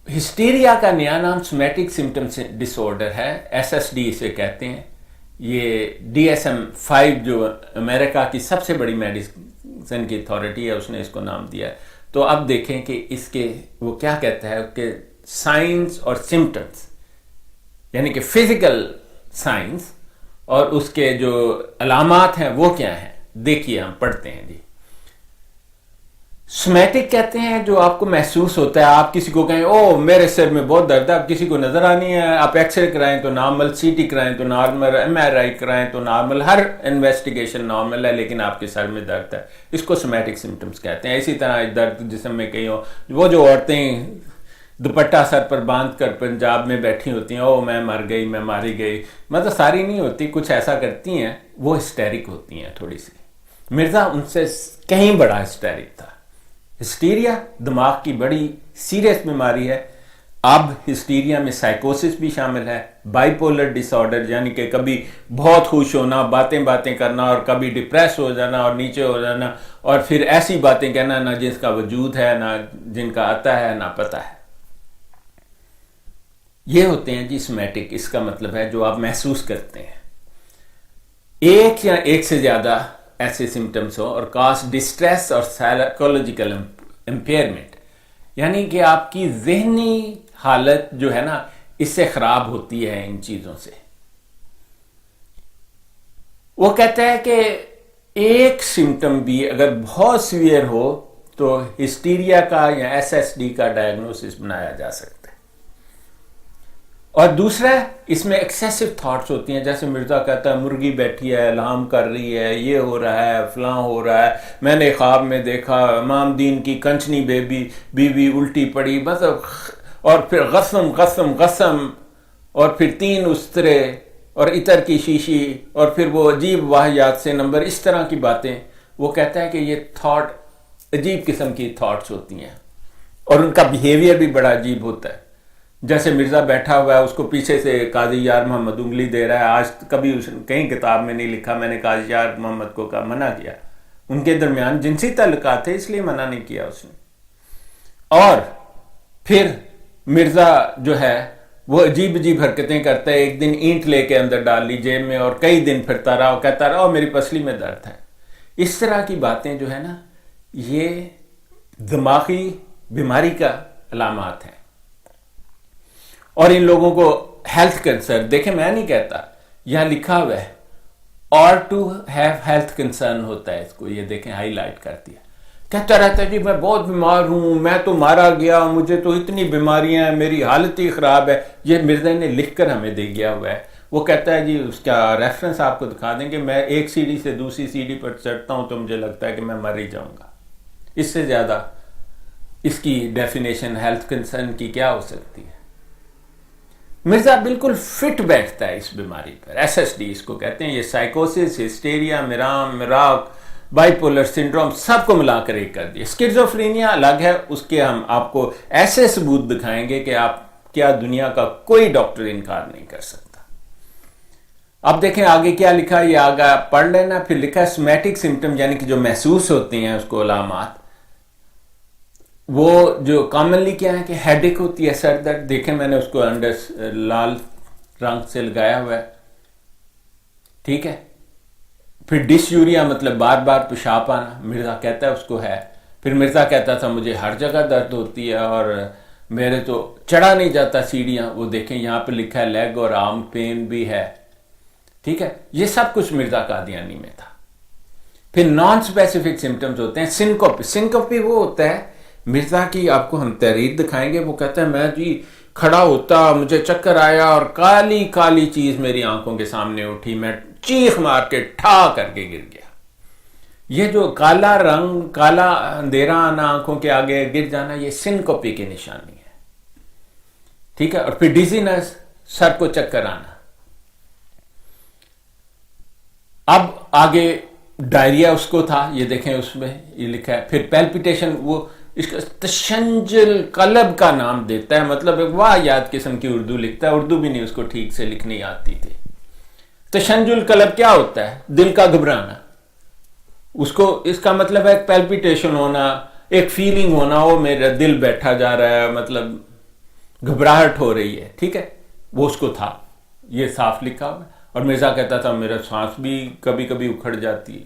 ہسٹیریا کا نیا نام سومیٹک سمٹم ڈس آرڈر ہے، SSD اسے کہتے ہیں. یہ DSM-5 جو امریکہ کی سب سے بڑی میڈیسن کی اتھارٹی ہے اس نے اس کو نام دیا ہے. تو اب دیکھیں کہ اس کے وہ کیا کہتا ہے کہ سائنس اور سمٹمز، یعنی کہ فزیکل سائنس اور اس کے جو علامات ہیں وہ کیا ہیں. دیکھیے ہم پڑھتے ہیں جی. سومیٹک کہتے ہیں جو آپ کو محسوس ہوتا ہے. آپ کسی کو کہیں او میرے سر میں بہت درد ہے، اب کسی کو نظر آنی ہے، آپ ایکس رے کرائیں تو نارمل، CT کرائیں تو نارمل، MRI کرائیں تو نارمل، ہر انویسٹیگیشن نارمل ہے لیکن آپ کے سر میں درد ہے. اس کو سومیٹک سمٹمز کہتے ہیں. اسی طرح درد جسم میں کہیں ہو، وہ جو عورتیں دوپٹہ سر پر باندھ کر پنجاب میں بیٹھی ہوتی ہیں، او میں مر گئی، میں ماری گئی، مطلب ساری نہیں ہوتی، کچھ ایسا کرتی ہیں، وہ ہسٹیرک ہوتی ہیں تھوڑی سی. مرزا ان سے کہیں بڑا ہسٹیرک تھا. ہسٹیریا دماغ کی بڑی سیریس بیماری ہے. اب ہسٹیریا میں سائیکوسس بھی شامل ہے، بائی پولر ڈس آرڈر، یعنی کہ کبھی بہت خوش ہونا، باتیں کرنا، اور کبھی ڈپریس ہو جانا اور نیچے ہو جانا، اور پھر ایسی باتیں کہنا نہ جس کا وجود ہے، نہ جن کا آتا ہے، نہ پتہ ہے. یہ ہوتے ہیں جی سومیٹک. اس کا مطلب ہے جو آپ محسوس کرتے ہیں. ایک یا ایک سے زیادہ ایسے سمٹمز ہو اور کاز ڈسٹریس اور سائیکولوجیکل امپیئرمنٹ، یعنی کہ آپ کی ذہنی حالت جو ہے نا اس سے خراب ہوتی ہے ان چیزوں سے. وہ کہتا ہے کہ ایک سمٹم بھی اگر بہت سیویئر ہو تو ہسٹیریا کا یا SSD کا ڈائگنوسس بنایا جا سکتا ہے. اور دوسرا اس میں ایکسیسو تھاٹس ہوتی ہیں، جیسے مرزا کہتا ہے مرغی بیٹھی ہے، الہام کر رہی ہے، یہ ہو رہا ہے، فلاں ہو رہا ہے، میں نے خواب میں دیکھا امام دین کی کنچنی بیوی الٹی پڑی، مطلب، اور پھر غسم اور پھر 3 استرے اور عطر کی شیشی اور پھر وہ عجیب واحیات سے نمبر، اس طرح کی باتیں. وہ کہتا ہے کہ یہ تھاٹ عجیب قسم کی تھاٹس ہوتی ہیں اور ان کا بیہیویئر بھی بڑا عجیب ہوتا ہے. جیسے مرزا بیٹھا ہوا ہے، اس کو پیچھے سے قاضی یار محمد انگلی دے رہا ہے. آج کبھی اس کہیں کتاب میں نہیں لکھا میں نے قاضی یار محمد کو منع کیا، ان کے درمیان جنسی تعلقات تھے اس لیے منع نہیں کیا اس نے. اور پھر مرزا جو ہے وہ عجیب حرکتیں کرتا ہے. ایک دن اینٹ لے کے اندر ڈال لی جیب میں اور کئی دن پھرتا رہا اور کہتا رہا میری پسلی میں درد ہے. اس طرح کی باتیں جو ہے نا یہ دماغی بیماری کا علامات ہیں. اور ان لوگوں کو ہیلتھ کنسرن، دیکھیں میں نہیں کہتا، یہاں لکھا ہوا ہے اور ٹو ہیو ہیلتھ کنسرن ہوتا ہے، اس کو یہ دیکھیں ہائی لائٹ کر دیا. کہتا رہتا ہے جی میں بہت بیمار ہوں، میں تو مارا گیا، مجھے تو اتنی بیماریاں ہیں، میری حالت ہی خراب ہے. یہ مرزا نے لکھ کر ہمیں دے گیا ہوا ہے. وہ کہتا ہے جی اس کا ریفرنس آپ کو دکھا دیں گے، میں ایک سیڑھی سے دوسری سیڑھی پر چڑھتا ہوں تو مجھے لگتا ہے کہ میں مر ہی جاؤں گا. اس سے زیادہ اس کی ڈیفینیشن ہیلتھ کنسرن کی کیا ہو سکتی ہے. مرزا بالکل فٹ بیٹھتا ہے اس بیماری پر. SSD اس کو کہتے ہیں. یہ سائیکوسس، ہسٹیریا، مرام، مراق، بائی پولر سنڈروم سب کو ملا کر ایک کر دیا. اسکیزوفرینیا الگ ہے، اس کے ہم آپ کو ایسے ثبوت دکھائیں گے کہ آپ کیا دنیا کا کوئی ڈاکٹر انکار نہیں کر سکتا. اب دیکھیں آگے کیا لکھا، یہ آگے پڑھ لینا. پھر لکھا ہے سومیٹک سمٹم، یعنی کہ جو محسوس ہوتے ہیں اس کو علامات، وہ جو کامنلی کیا ہے کہ ہیڈ ایک ہوتی ہے، سر درد. دیکھیں میں نے اس کو انڈر لال رنگ سے لگایا ہوا ہے، ٹھیک ہے. پھر ڈس یوریا مطلب بار بار پیشاب آنا، مرزا کہتا ہے اس کو ہے. پھر مرزا کہتا تھا مجھے ہر جگہ درد ہوتی ہے اور میرے تو چڑھا نہیں جاتا سیڑھیاں. وہ دیکھیں یہاں پہ لکھا ہے لیگ اور آرم پین بھی ہے، ٹھیک ہے. یہ سب کچھ مرزا قادیانی میں تھا. پھر نان اسپیسیفک سمٹمز ہوتے ہیں. سنکوپی، سنکوپی وہ ہوتا ہے مرزا کی، آپ کو ہم تحریر دکھائیں گے. وہ کہتا ہے میں جی کھڑا ہوتا، مجھے چکر آیا اور کالی کالی چیز میری آنکھوں کے سامنے اٹھی، میں چیخ مار کے ٹھا کر کے گر گیا. یہ جو کالا رنگ، کالا اندھیرا آنا، آنکھوں کے آگے گر جانا، یہ سنکوپی کی نشانی ہے، ٹھیک ہے. اور پھر ڈیزینس، سر کو چکر آنا. اب آگے ڈائریا اس کو تھا، یہ دیکھیں اس میں یہ لکھا ہے. پھر پیلپیٹیشن، وہ اس کا تشنجل قلب کا نام دیتا ہے، مطلب ایک واہیات قسم کی اردو لکھتا ہے. اردو بھی نہیں اس کو ٹھیک سے لکھنی آتی تھی. تشنجل قلب کیا ہوتا ہے؟ دل کا گھبرانا. اس کا مطلب ہے پیلپیٹیشن ہونا، ایک فیلنگ ہونا، وہ میرا دل بیٹھا جا رہا ہے، مطلب گھبراہٹ ہو رہی ہے، ٹھیک ہے. وہ اس کو تھا، یہ صاف لکھا ہوا. اور مرزا کہتا تھا میرا سانس بھی کبھی کبھی اکھڑ جاتی ہے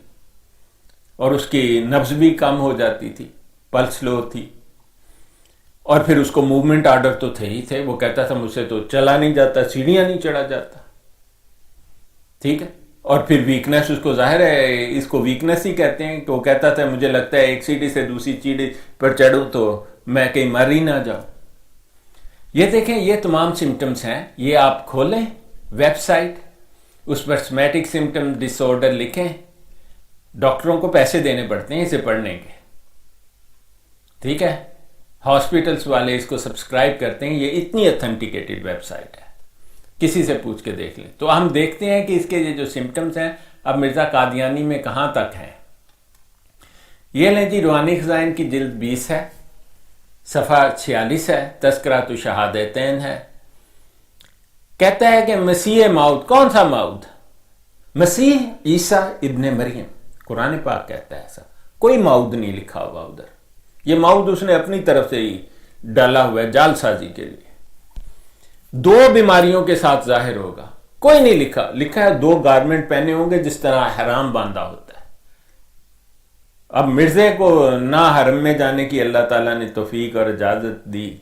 اور اس کی نبض بھی کم ہو جاتی تھی، پلس لو تھی. اور پھر اس کو موومنٹ آرڈر تو تھے ہی تھے. وہ کہتا تھا مجھ سے تو چلا نہیں جاتا، سیڑھیاں نہیں چڑھا جاتا، ٹھیک ہے. اور پھر ویکنس، اس کو ظاہر ہے اس کو ویکنس ہی کہتے ہیں کہ وہ کہتا تھا مجھے لگتا ہے ایک سیڑھی سے دوسری سیڑھی پر چڑھوں تو میں کہیں مر ہی نہ جاؤں. یہ دیکھیں یہ تمام سمٹمز ہیں. یہ آپ کھولیں ویب سائٹ، اس پر سومیٹک سمٹم ڈس آرڈر لکھیں. ڈاکٹروں کو پیسے دینے پڑتے ہیں اسے پڑھنے کے، ٹھیک ہے. ہاسپٹلس والے اس کو سبسکرائب کرتے ہیں. یہ اتنی اتھینٹیکیٹڈ ویب سائٹ ہے، کسی سے پوچھ کے دیکھ لیں. تو ہم دیکھتے ہیں کہ اس کے یہ جو سمٹمز ہیں اب مرزا قادیانی میں کہاں تک ہیں. یہ لیں جی، روحانی خزائن کی جلد 20 ہے، صفحہ 46 ہے، تذکرۃ الشہادتین ہے. کہتا ہے کہ مسیح موعود، کون سا موعود؟ مسیح عیسیٰ ابن مریم. قرآن پاک کہتا ہے ایسا، کوئی موعود نہیں لکھا ہوا ادھر. یہ موعود اس نے اپنی طرف سے ہی ڈالا ہوا ہے جال سازی کے لیے. 2 بیماریوں کے ساتھ ظاہر ہوگا، کوئی نہیں لکھا. لکھا ہے 2 گارمنٹ پہنے ہوں گے جس طرح حرام باندھا ہوتا ہے. اب مرزے کو نہ حرم میں جانے کی اللہ تعالیٰ نے توفیق اور اجازت دی،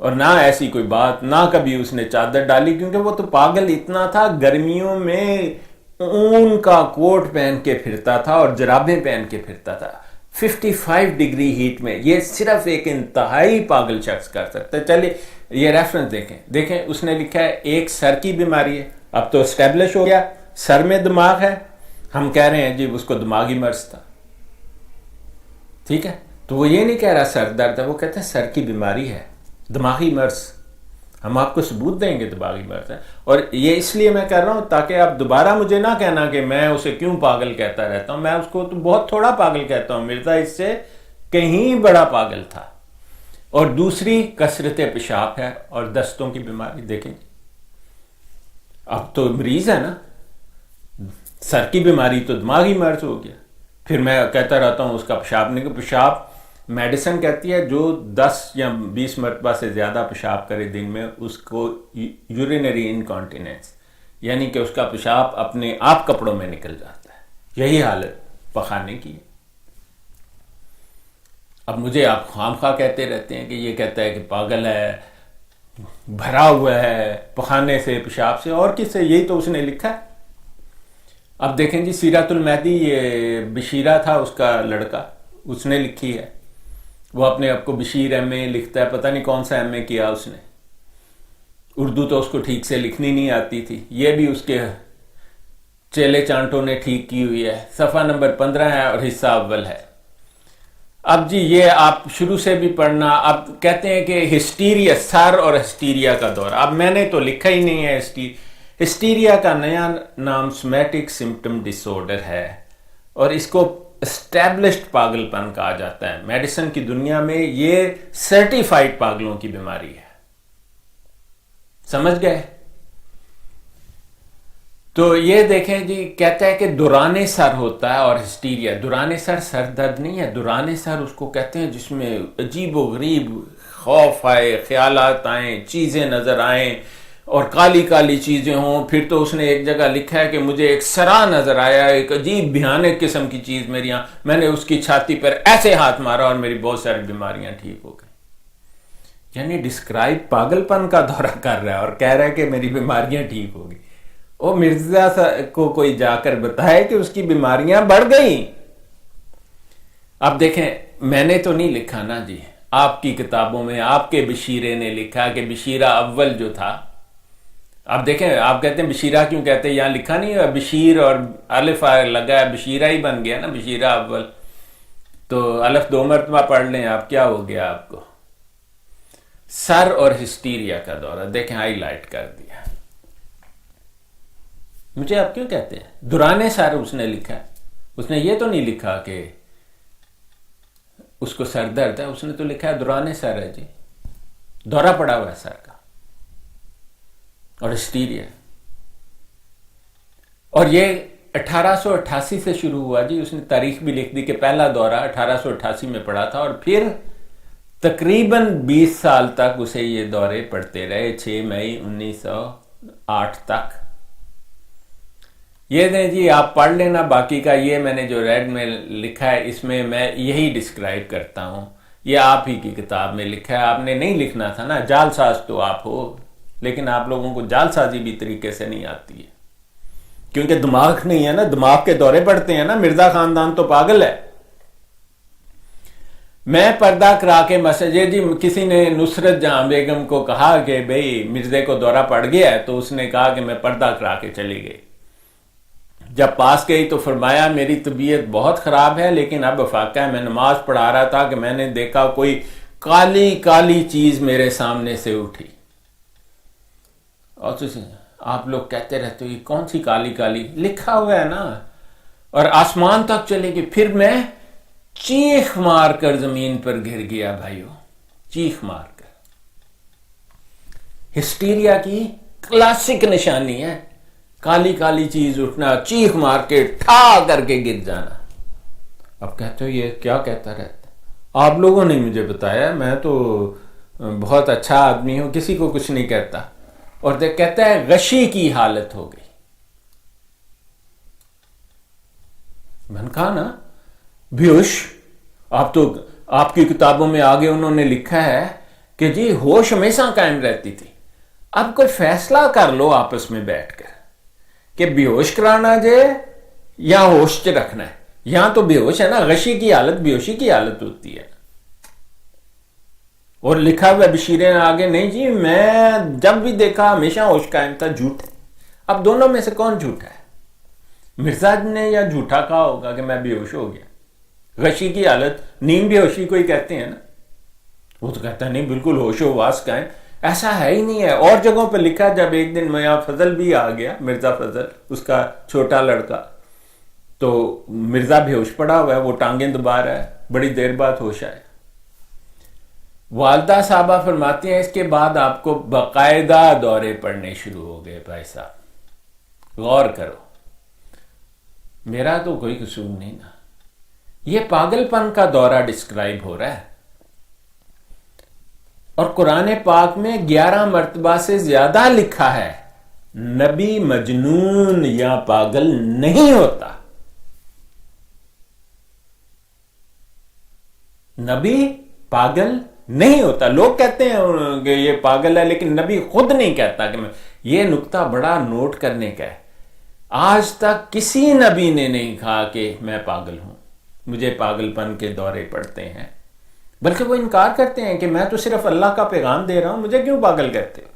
اور نہ ایسی کوئی بات، نہ کبھی اس نے چادر ڈالی، کیونکہ وہ تو پاگل اتنا تھا، گرمیوں میں اون کا کوٹ پہن کے پھرتا تھا اور جرابیں پہن کے پھرتا تھا 55 ڈگری ہیٹ میں. یہ صرف ایک انتہائی پاگل شخص کر سکتا ہے. چلیے یہ ریفرنس دیکھیں اس نے لکھا ہے ایک سر کی بیماری ہے. اب تو اسٹیبلش ہو گیا سر میں دماغ ہے. ہم کہہ رہے ہیں جی اس کو دماغی مرض تھا، ٹھیک ہے. تو وہ یہ نہیں کہہ رہا سر درد ہے، وہ کہتا ہے سر کی بیماری ہے، دماغی مرض. ہم آپ کو ثبوت دیں گے دماغی مرض ہے. اور یہ اس لیے میں کہہ رہا ہوں تاکہ آپ دوبارہ مجھے نہ کہنا کہ میں اسے کیوں پاگل کہتا رہتا ہوں. میں اس کو تو بہت تھوڑا پاگل کہتا ہوں، مرزا اس سے کہیں بڑا پاگل تھا. اور دوسری کثرت پیشاب ہے اور دستوں کی بیماری. دیکھیں اب تو مریض ہے نا، سر کی بیماری تو دماغی مرض ہو گیا. پھر میں کہتا رہتا ہوں اس کا پیشاب نہیں، پیشاب میڈیسن کہتی ہے جو 10 یا 20 مرتبہ سے زیادہ پیشاب کرے دن میں اس کو یورینری انکانٹیننس، یعنی کہ اس کا پیشاب اپنے آپ کپڑوں میں نکل جاتا ہے. یہی حالت پخانے کی ہے. اب مجھے آپ خام خواہ کہتے رہتے ہیں کہ یہ کہتا ہے کہ پاگل ہے، بھرا ہوا ہے پخانے سے پیشاب سے، اور کس سے؟ یہی تو اس نے لکھا ہے. اب دیکھیں جی سیرت المہدی، یہ بشیرہ تھا اس کا لڑکا، اس نے لکھی ہے. وہ اپنے آپ کو بشیر ایم اے لکھتا ہے، پتہ نہیں کون سا ایم اے کیا اس نے. اردو تو اس کو ٹھیک سے لکھنی نہیں آتی تھی. یہ بھی اس کے چیلے چانٹوں نے ٹھیک کی ہوئی ہے. صفحہ نمبر 15 ہے اور حصہ اول ہے. اب جی یہ آپ شروع سے بھی پڑھنا. اب کہتے ہیں کہ ہسٹیریا، سر اور ہسٹیریا کا دور. اب میں نے تو لکھا ہی نہیں ہے. ہسٹیریا کا نیا نام سومیٹک سمٹم ڈس آرڈر ہے اور اس کو اسٹیبلشڈ پاگل پن کہا جاتا ہے. میڈیسن کی دنیا میں یہ سرٹیفائڈ پاگلوں کی بیماری ہے. سمجھ گئے؟ تو یہ دیکھیں جی، کہتا ہے کہ دوران سر ہوتا ہے اور ہسٹیریا. دوران سر سر درد نہیں ہے، دوران سر اس کو کہتے ہیں جس میں عجیب و غریب خوف آئے، خیالات آئیں، چیزیں نظر آئیں اور کالی کالی چیزیں ہوں. پھر تو اس نے ایک جگہ لکھا ہے کہ مجھے ایک سرا نظر آیا، ایک عجیب بھیانک قسم کی چیز میری یہاں، میں نے اس کی چھاتی پر ایسے ہاتھ مارا اور میری بہت ساری بیماریاں ٹھیک ہو گئی. یعنی ڈسکرائب پاگل پن کا دورہ کر رہا ہے اور کہہ رہا ہے کہ میری بیماریاں ٹھیک ہو گئی. وہ مرزا کو کوئی جا کر بتائے کہ اس کی بیماریاں بڑھ گئیں. اب دیکھیں، میں نے تو نہیں لکھا نا جی، آپ کی کتابوں میں آپ کے بشیرے نے لکھا کہ بشیرہ اول جو تھا. اب دیکھیں، آپ کہتے ہیں بشیرہ کیوں کہتے ہیں، یہاں لکھا نہیں ہے بشیر اور الف لگا ہے، بشیرہ ہی بن گیا نا، بشیرہ اول. تو الف 2 مرتبہ پڑھ لیں آپ، کیا ہو گیا آپ کو؟ سر اور ہسٹیریا کا دورہ. دیکھیں، ہائی لائٹ کر دیا. مجھے آپ کیوں کہتے ہیں دوران سر؟ اس نے لکھا، اس نے یہ تو نہیں لکھا کہ اس کو سر درد ہے، اس نے تو لکھا ہے دوران سر ہے جی، دورہ پڑا ہوا ہے سر کا اور ہسٹیریا. اور یہ 1888 سے شروع ہوا جی. اس نے تاریخ بھی لکھ دی کہ پہلا دورہ 1888 میں پڑا تھا اور پھر تقریباً 20 سال تک اسے یہ دورے پڑتے رہے، 6 مئی 1908 تک. یہ دیں جی، آپ پڑھ لینا باقی کا. یہ میں نے جو ریڈ میں لکھا ہے اس میں میں یہی ڈسکرائب کرتا ہوں. یہ آپ ہی کی کتاب میں لکھا ہے، آپ نے نہیں لکھنا تھا نا. جال ساز تو آپ ہو، لیکن آپ لوگوں کو جال سازی بھی طریقے سے نہیں آتی ہے کیونکہ دماغ نہیں ہے نا، دماغ کے دورے پڑتے ہیں نا. مرزا خاندان تو پاگل ہے. میں پردہ کرا کے مسجد جی، کسی نے نصرت جہاں بیگم کو کہا کہ بھئی مرزے کو دورہ پڑ گیا ہے، تو اس نے کہا کہ میں پردہ کرا کے چلی گئی. جب پاس گئی تو فرمایا میری طبیعت بہت خراب ہے لیکن اب افاقہ ہے. میں نماز پڑھا رہا تھا کہ میں نے دیکھا کوئی کالی کالی چیز میرے سامنے سے اٹھی. اور آپ لوگ کہتے رہتے ہو یہ کون سی کالی کالی؟ لکھا ہوا ہے نا. اور آسمان تک چلے گی. پھر میں چیخ مار کر زمین پر گر گیا بھائیو، چیخ مار کر. ہسٹیریا کی کلاسک نشانی ہے، کالی کالی چیز اٹھنا، چیخ مار کے ٹھا کر کے گر جانا. اب کہتے ہو یہ کیا کہتا رہتا ہے؟ آپ لوگوں نے مجھے بتایا، میں تو بہت اچھا آدمی ہوں، کسی کو کچھ نہیں کہتا. اور کہتا ہے غشی کی حالت ہو گئی. میں نے کہا نا بیہوش. آپ تو آپ کی کتابوں میں آگے انہوں نے لکھا ہے کہ جی ہوش ہمیشہ قائم رہتی تھی. اب کوئی فیصلہ کر لو آپس میں بیٹھ کر کہ بیہوش کرانا جائے یا ہوش چ رکھنا ہے. یہاں تو بیہوش ہے نا، غشی کی حالت بیہوشی کی حالت ہوتی ہے. اور لکھا ہوا بشیرے نے آگے نہیں جی، میں جب بھی دیکھا ہمیشہ ہوش قائم تھا. جھوٹ. اب دونوں میں سے کون جھوٹا ہے؟ مرزا نے یا جھوٹا کہا ہوگا کہ میں بیہوش ہو گیا. غشی کی حالت نیم بیہوشی کو ہی کہتے ہیں نا. وہ تو کہتا ہے نہیں بالکل ہوش و واس قائم. ایسا ہے ہی نہیں ہے. اور جگہوں پہ لکھا جب ایک دن میاں فضل بھی آ گیا، مرزا فضل اس کا چھوٹا لڑکا، تو مرزا بے ہوش پڑا ہوا ہے، وہ ٹانگیں دبا رہا ہے، بڑی دیر بعد ہوش آئے. والدہ صاحبہ فرماتی ہیں اس کے بعد آپ کو باقاعدہ دورے پڑنے شروع ہو گئے. بھائی صاحب غور کرو، میرا تو کوئی قصور نہیں نا. یہ پاگل پن کا دورہ ڈسکرائب ہو رہا ہے اور قرآن پاک میں 11 مرتبہ سے زیادہ لکھا ہے نبی مجنون یا پاگل نہیں ہوتا. نبی پاگل نہیں ہوتا. لوگ کہتے ہیں کہ یہ پاگل ہے لیکن نبی خود نہیں کہتا کہ میں. یہ نقطہ بڑا نوٹ کرنے کا ہے. آج تک کسی نبی نے نہیں کہا کہ میں پاگل ہوں، مجھے پاگل پن کے دورے پڑتے ہیں، بلکہ وہ انکار کرتے ہیں کہ میں تو صرف اللہ کا پیغام دے رہا ہوں، مجھے کیوں پاگل کہتے ہو؟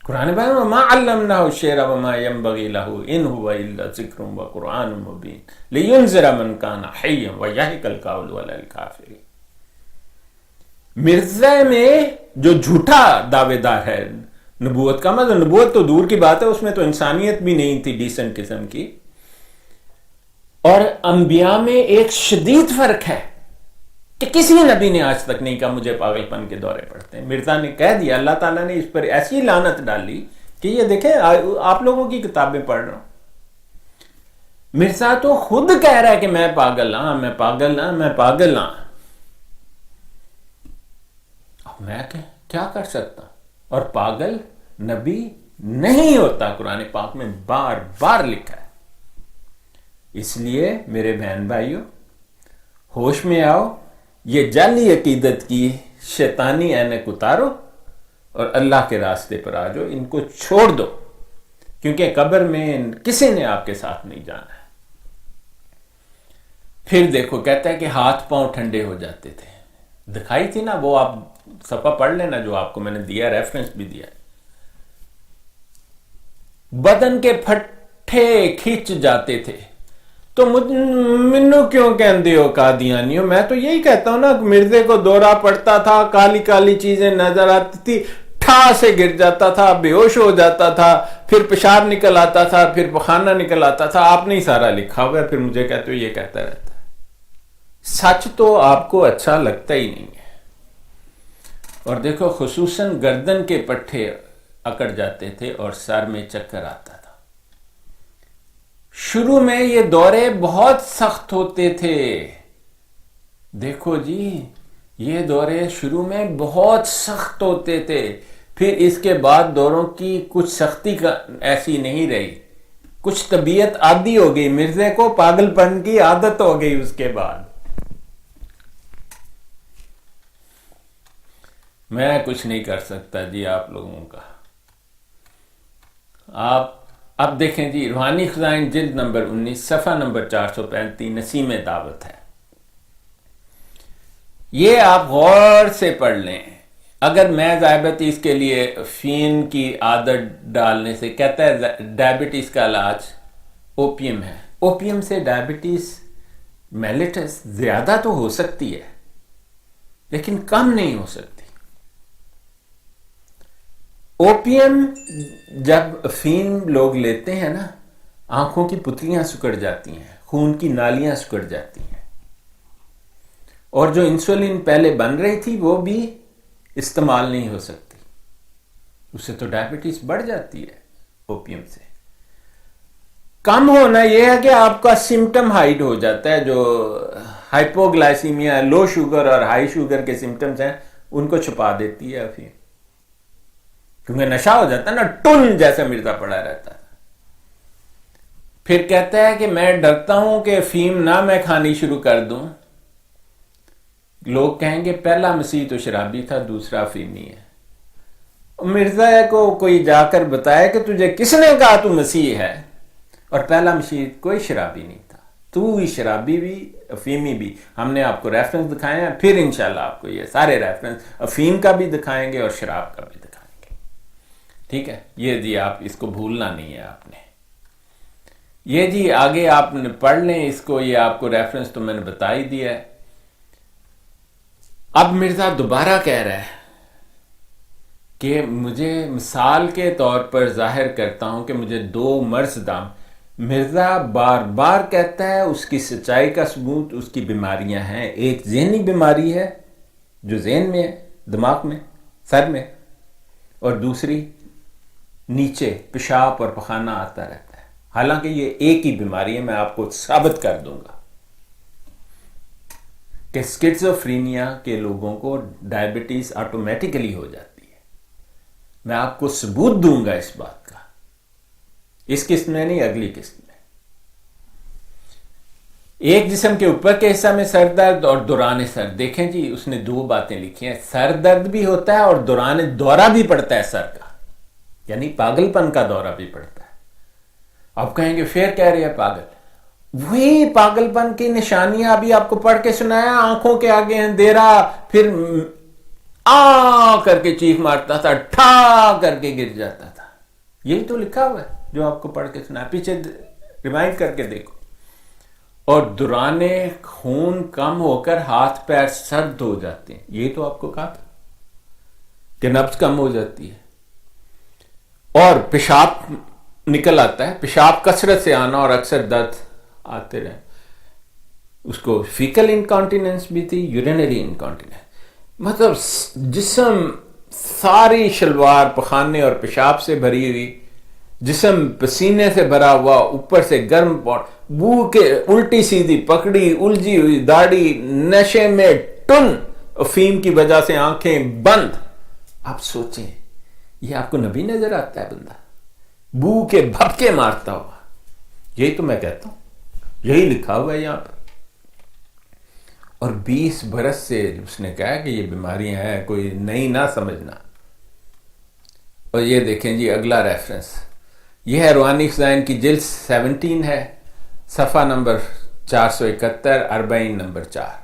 قرآن میں وما علمناه الشعر وما ينبغي له ان هو الا ذکر وقرآن مبین لینذر من کان حیا ویحق القول علی الکافرین. مرزا میں جو جھوٹا دعوے دار ہے نبوت کا، مطلب نبوت تو دور کی بات ہے، اس میں تو انسانیت بھی نہیں تھی ڈیسنٹ قسم کی. اور انبیاء میں ایک شدید فرق ہے. کہ کسی نبی نے آج تک نہیں کہا مجھے پاگل پن کے دورے پڑتے ہیں. مرزا نے کہہ دیا, اللہ تعالیٰ نے اس پر ایسی لعنت ڈالی کہ یہ دیکھیں آپ لوگوں کی کتابیں پڑھ رہا ہوں. مرزا تو خود کہہ رہا ہے کہ میں پاگل ہاں, میں پاگل ہاں, میں پاگل ہاں. میں کیا کر سکتا ہوں؟ اور پاگل نبی نہیں ہوتا, قرآن پاک میں بار بار لکھا ہے. اس لیے میرے بہن بھائیوں, ہوش میں آؤ, یہ جعلی عقیدت کی شیطانی اینک اتارو اور اللہ کے راستے پر آ جاؤ. ان کو چھوڑ دو, کیونکہ قبر میں کسی نے آپ کے ساتھ نہیں جانا ہے. پھر دیکھو, کہتا ہے کہ ہاتھ پاؤں ٹھنڈے ہو جاتے تھے. دکھائی تھی نا وہ, آپ صفحہ پڑھ لینا جو آپ کو میں نے دیا, ریفرنس بھی دیا. بدن کے پھٹے کھینچ جاتے تھے. تو منو کیوں کہندے ہو قادیانیوں؟ میں تو یہی کہتا ہوں نا, مرزے کو دورہ پڑتا تھا, کالی کالی چیزیں نظر آتی تھی, ٹھا سے گر جاتا تھا, بے ہوش ہو جاتا تھا, پھر پیشاب نکل آتا تھا, پھر پخانہ نکل آتا تھا. آپ نے ہی سارا لکھا ہوا ہے, پھر مجھے کہتے ہو یہ کہتا رہتا ہے. سچ تو آپ کو اچھا لگتا ہی نہیں ہے. اور دیکھو, خصوصاً گردن کے پٹھے اکڑ جاتے تھے اور سر میں چکر آتا تھا. شروع میں یہ دورے بہت سخت ہوتے تھے. دیکھو جی, یہ دورے شروع میں بہت سخت ہوتے تھے. پھر اس کے بعد دوروں کی کچھ سختی ایسی نہیں رہی. کچھ طبیعت عادی ہو گئی, مرزے کو پاگل پن کی عادت ہو گئی. اس کے بعد میں کچھ نہیں کر سکتا جی آپ لوگوں کا. آپ اب دیکھیں جی, روحانی خزائن جلد نمبر 19 صفحہ نمبر 435 نسیم دعوت ہے. یہ آپ غور سے پڑھ لیں. اگر میں ذیابیطس کے لیے فین کی عادت ڈالنے سے, کہتا ہے ڈائبٹیز کا علاج اوپیم ہے. اوپیم سے ڈائبٹیز میلیٹس زیادہ تو ہو سکتی ہے لیکن کم نہیں ہو سکتی. اوپیم جب فین لوگ لیتے ہیں نا, آنکھوں کی پتلیاں سکڑ جاتی ہیں, خون کی نالیاں سکڑ جاتی ہیں, اور جو انسولین پہلے بن رہی تھی وہ بھی استعمال نہیں ہو سکتی. اس سے تو ڈائبٹیز بڑھ جاتی ہے. اوپیم سے کم ہونا یہ ہے کہ آپ کا سمٹم ہائڈ ہو جاتا ہے. جو ہائپوگلائسیمیا, لو شوگر اور ہائی شوگر کے سمٹمز ہیں, ان کو چھپا دیتی ہے افیم, کیونکہ نشہ ہو جاتا ہے نا, ٹن جیسا مرزا پڑا رہتا ہے. پھر کہتا ہے کہ میں ڈرتا ہوں کہ افیم نہ میں کھانی شروع کر دوں. لوگ کہیں گے پہلا مسیح تو شرابی تھا, دوسرا افیمی ہے. مرزا کو کوئی جا کر بتایا کہ تجھے کس نے کہا تو مسیح ہے, اور پہلا مسیح کوئی شرابی نہیں تھا, تو ہی شرابی بھی افیمی بھی. ہم نے آپ کو ریفرنس دکھائے ہیں, پھر انشاءاللہ آپ کو یہ سارے ریفرنس افیم کا بھی دکھائیں گے اور شراب کا بھی دکھائیں گے. ٹھیک ہے, یہ جی آپ اس کو بھولنا نہیں ہے آپ نے. یہ جی آگے آپ نے پڑھ لیں اس کو, یہ آپ کو ریفرنس تو میں نے بتا ہی دیا ہے. اب مرزا دوبارہ کہہ رہا ہے کہ مجھے مثال کے طور پر ظاہر کرتا ہوں کہ مجھے 2 مرض دام. مرزا بار بار کہتا ہے اس کی سچائی کا ثبوت اس کی بیماریاں ہیں. ایک ذہنی بیماری ہے جو ذہن میں ہے, دماغ میں, سر میں, اور دوسری نیچے پیشاب اور پخانہ آتا رہتا ہے. حالانکہ یہ ایک ہی بیماری ہے, میں آپ کو ثابت کر دوں گا کہ اسکیزوفرینیا کے لوگوں کو ڈائبٹیز آٹومیٹیکلی ہو جاتی ہے. میں آپ کو ثبوت دوں گا اس بات کا, اس قسط میں نہیں, اگلی قسط میں. ایک جسم کے اوپر کے حصہ میں سر درد اور دوران سر. دیکھیں جی اس نے 2 باتیں لکھی ہیں, سر درد بھی ہوتا ہے اور دورہ بھی پڑتا ہے سر کا, یعنی پاگل پن کا دورہ بھی پڑتا ہے. آپ کہیں گے پھر کہہ رہے ہیں پاگل. وہی پاگل پن کی نشانیاں ابھی آپ کو پڑھ کے سنایا. آنکھوں کے آگے اندھیرا, پھر کر کے چیخ مارتا تھا, ٹھا کر کے گر جاتا تھا. یہی تو لکھا ہوا ہے جو آپ کو پڑھ کے سنایا, پیچھے ریمائنڈ کر کے دیکھو. اور دوران خون کم ہو کر ہاتھ پیر سرد ہو جاتے ہیں. یہی تو آپ کو کہا تھا کہ نبض کم ہو جاتی ہے. اور پیشاب نکل آتا ہے, پیشاب کثرت سے آنا اور اکثر درد آتے رہے. اس کو فیکل انکانٹیننس بھی تھی، یورینری انکانٹیننس، مطلب جسم ساری شلوار پخانے اور پیشاب سے بھری ہوئی، جسم پسینے سے بھرا ہوا، اوپر سے گرم بو کے الٹی سیدھی پکڑی، الجھی ہوئی داڑھی، نشے میں ٹن، افیم کی وجہ سے آنکھیں بند. آپ سوچیں یہ آپ کو نبی نظر آتا ہے بندہ بو کے بھپکے مارتا ہوا؟ یہی تو میں کہتا ہوں، یہی لکھا ہوا ہے یہاں پر. اور 20 برس سے اس نے کہا کہ یہ بیماریاں ہیں، کوئی نئی نہ سمجھنا. اور یہ دیکھیں جی اگلا ریفرنس، یہ ہے روحانی خزائن کی جلد 17 ہے، صفحہ نمبر 471، 40 نمبر 4.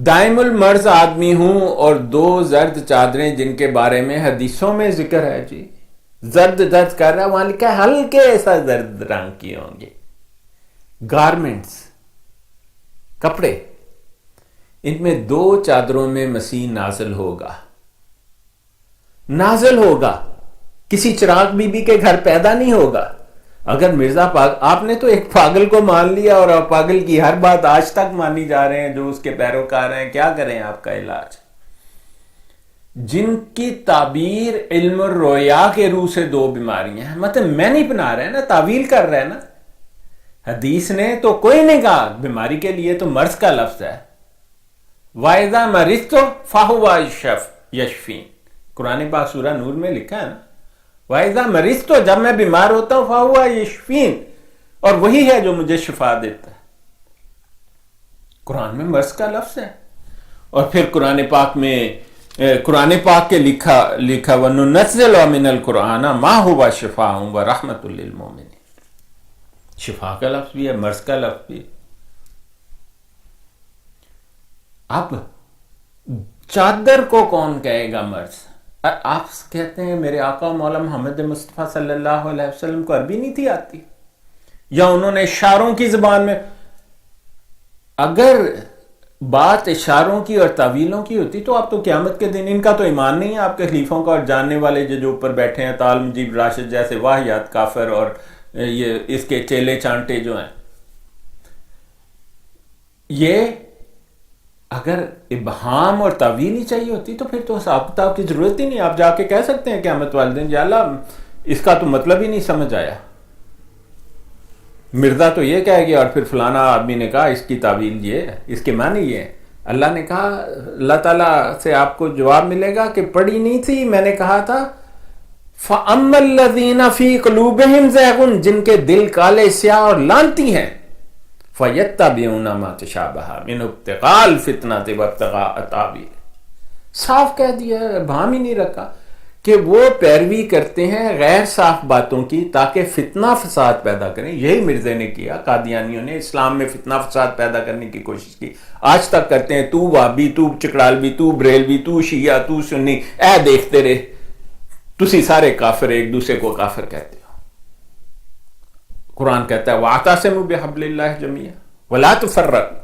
دائم المرض آدمی ہوں اور 2 زرد چادریں جن کے بارے میں حدیثوں میں ذکر ہے. جی زرد درد کر رہا ہے، وہاں لکھا ہے ہلکے ایسا زرد رنگ کی ہوں گے. گارمنٹس، کپڑے، ان میں 2 چادروں میں مسیح نازل ہوگا. کسی چراغ بی بی کے گھر پیدا نہیں ہوگا. اگر مرزا آپ نے تو ایک پاگل کو مان لیا اور پاگل کی ہر بات آج تک مانی جا رہے ہیں جو اس کے پیروکار ہیں. کیا کریں آپ کا علاج؟ جن کی تعبیر علم الرؤیا کے روح سے 2 بیماریاں ہیں. مطلب میں نہیں بنا رہا ہے نا، تعویل کر رہا ہے نا. حدیث نے تو کوئی نہیں کہا، بیماری کے لیے تو مرض کا لفظ ہے. وَإِذَا مَرِضْتُ فَهُوَ يَشْفِينِ، قرآن پاک سورہ نور میں لکھا ہے نا، وَإِذَا مَرِضْتُ، جب میں بیمار ہوتا ہوں، فَهُوَ يَشْفِينِ، اور وہی ہے جو مجھے شفا دیتا ہے. قرآن میں مرض کا لفظ ہے. اور پھر قرآن پاک کے لکھا وَنُنَزِّلُ مِنَ الْقُرْآنِ مَا هُوَ شِفَاءٌ وَرَحْمَةٌ لِّلْمُؤْمِنِينَ، شفا کا لفظ بھی ہے، مرض کا لفظ بھی ہے. اب چادر کو کون کہے گا مرض؟ آپ کہتے ہیں میرے آقا مولا محمد مصطفیٰ صلی اللہ علیہ وسلم کو عربی نہیں تھی آتی، یا انہوں نے اشاروں کی زبان میں؟ اگر بات اشاروں کی اور تعویلوں کی ہوتی تو آپ تو قیامت کے دن، ان کا تو ایمان نہیں ہے آپ کے خلیفوں کا، اور جاننے والے جو اوپر بیٹھے ہیں تال مجیب راشد جیسے واہیات کافر، اور یہ اس کے چیلے چانٹے جو ہیں، یہ اگر ابہام اور تعویل ہی چاہیے ہوتی تو پھر تو حساب کتاب کی ضرورت ہی نہیں. آپ جا کے کہہ سکتے ہیں قیامت والے دن، یا اللہ اس کا تو مطلب ہی نہیں سمجھ آیا. مرزا تو یہ کہے گیا اور پھر فلانا آدمی نے کہا اس کی تعویل یہ ہے، اس کے معنی یہ ہے. اللہ نے کہا، اللہ تعالیٰ سے آپ کو جواب ملے گا کہ پڑھی نہیں تھی، میں نے کہا تھا فَأَمَّا الَّذِينَ فِي قُلُوبِهِمْ زَيْغٌ، جن کے دل کالے سیاہ اور لانتی ہیں، فَيَتَّبِعُونَ مَا تَشَابَهَ مِنْهُ ابْتِغَاءَ الْفِتْنَةِ وَابْتِغَاءَ تَأْوِيلِهِ. صاف کہہ دیا ہے، بھام ہی نہیں رکھا کہ وہ پیروی کرتے ہیں غیر صاف باتوں کی تاکہ فتنہ فساد پیدا کریں. یہی مرزے نے کیا، قادیانیوں نے اسلام میں فتنہ فساد پیدا کرنے کی کوشش کی. آج تک کرتے ہیں، تو وہابی، تو چکڑالوی، تو بریلوی، تو شیعہ، تو سنی، اے دیکھتے رہے تسی سارے کافر، ایک دوسرے کو کافر کہتے ہو. قرآن کہتا ہے وَاعْتَصِمُوا بِحَبْلِ اللَّهِ جَمِيعًا وَلَا تُفَرَّقُوا.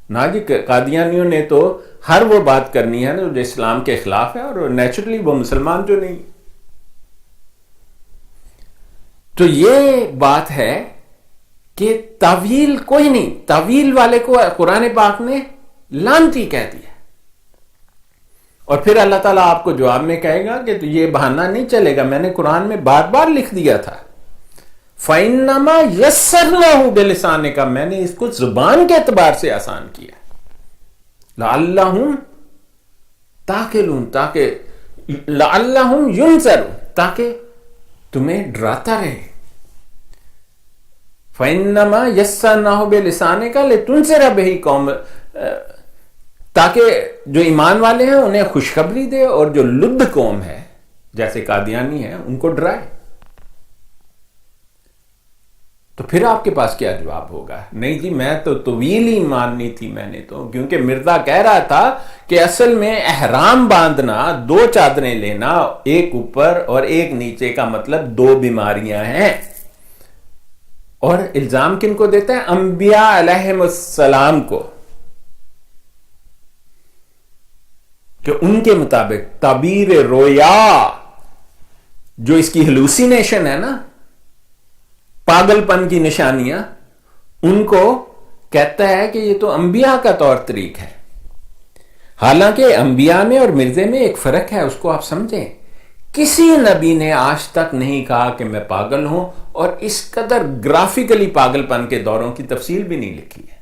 نا جی قادیانیوں نے تو ہر وہ بات کرنی ہے نا جو اسلام کے خلاف ہے، اور نیچرلی وہ مسلمان جو نہیں. تو یہ بات ہے کہ تعویل کوئی نہیں، تعویل والے کو قرآن پاک نے لعنتی کہہ دیا. اور پھر اللہ تعالیٰ آپ کو جواب میں کہے گا کہ تو یہ بہانہ نہیں چلے گا، میں نے قرآن میں بار بار لکھ دیا تھا فَإِنَّمَا يَسَّرْنَاهُ بِلِسَانِكَ، میں نے اس کو زبان کے اعتبار سے آسان کیا. لَعَلَّهُمْ تَعْقِلُونَ، تاکہ لَعَلَّهُمْ يُنذَرُونَ، تاکہ تمہیں ڈراتا رہے. فَإِنَّمَا يَسَّرْنَاهُ بِلِسَانِكَ لِتُنذِرَ بِهِ قَوْمًا، تاکہ جو ایمان والے ہیں انہیں خوشخبری دے، اور جو لد قوم ہے جیسے قادیانی ہے ان کو ڈرائے. تو پھر آپ کے پاس کیا جواب ہوگا؟ نہیں جی میں تو طویل ہی ماننی تھی میں نے تو، کیونکہ مرزا کہہ رہا تھا کہ اصل میں احرام باندھنا، 2 چادریں لینا، ایک اوپر اور ایک نیچے کا مطلب 2 بیماریاں ہیں. اور الزام کن کو دیتا ہے؟ انبیاء علیہم السلام کو، کہ ان کے مطابق تعبیر رویا جو اس کی ہلوسینیشن ہے نا، پاگل پن کی نشانیاں، ان کو کہتا ہے کہ یہ تو انبیاء کا طور طریق ہے. حالانکہ انبیاء میں اور مرزے میں ایک فرق ہے، اس کو آپ سمجھیں. کسی نبی نے آج تک نہیں کہا کہ میں پاگل ہوں، اور اس قدر گرافیکلی پاگل پن کے دوروں کی تفصیل بھی نہیں لکھی ہے.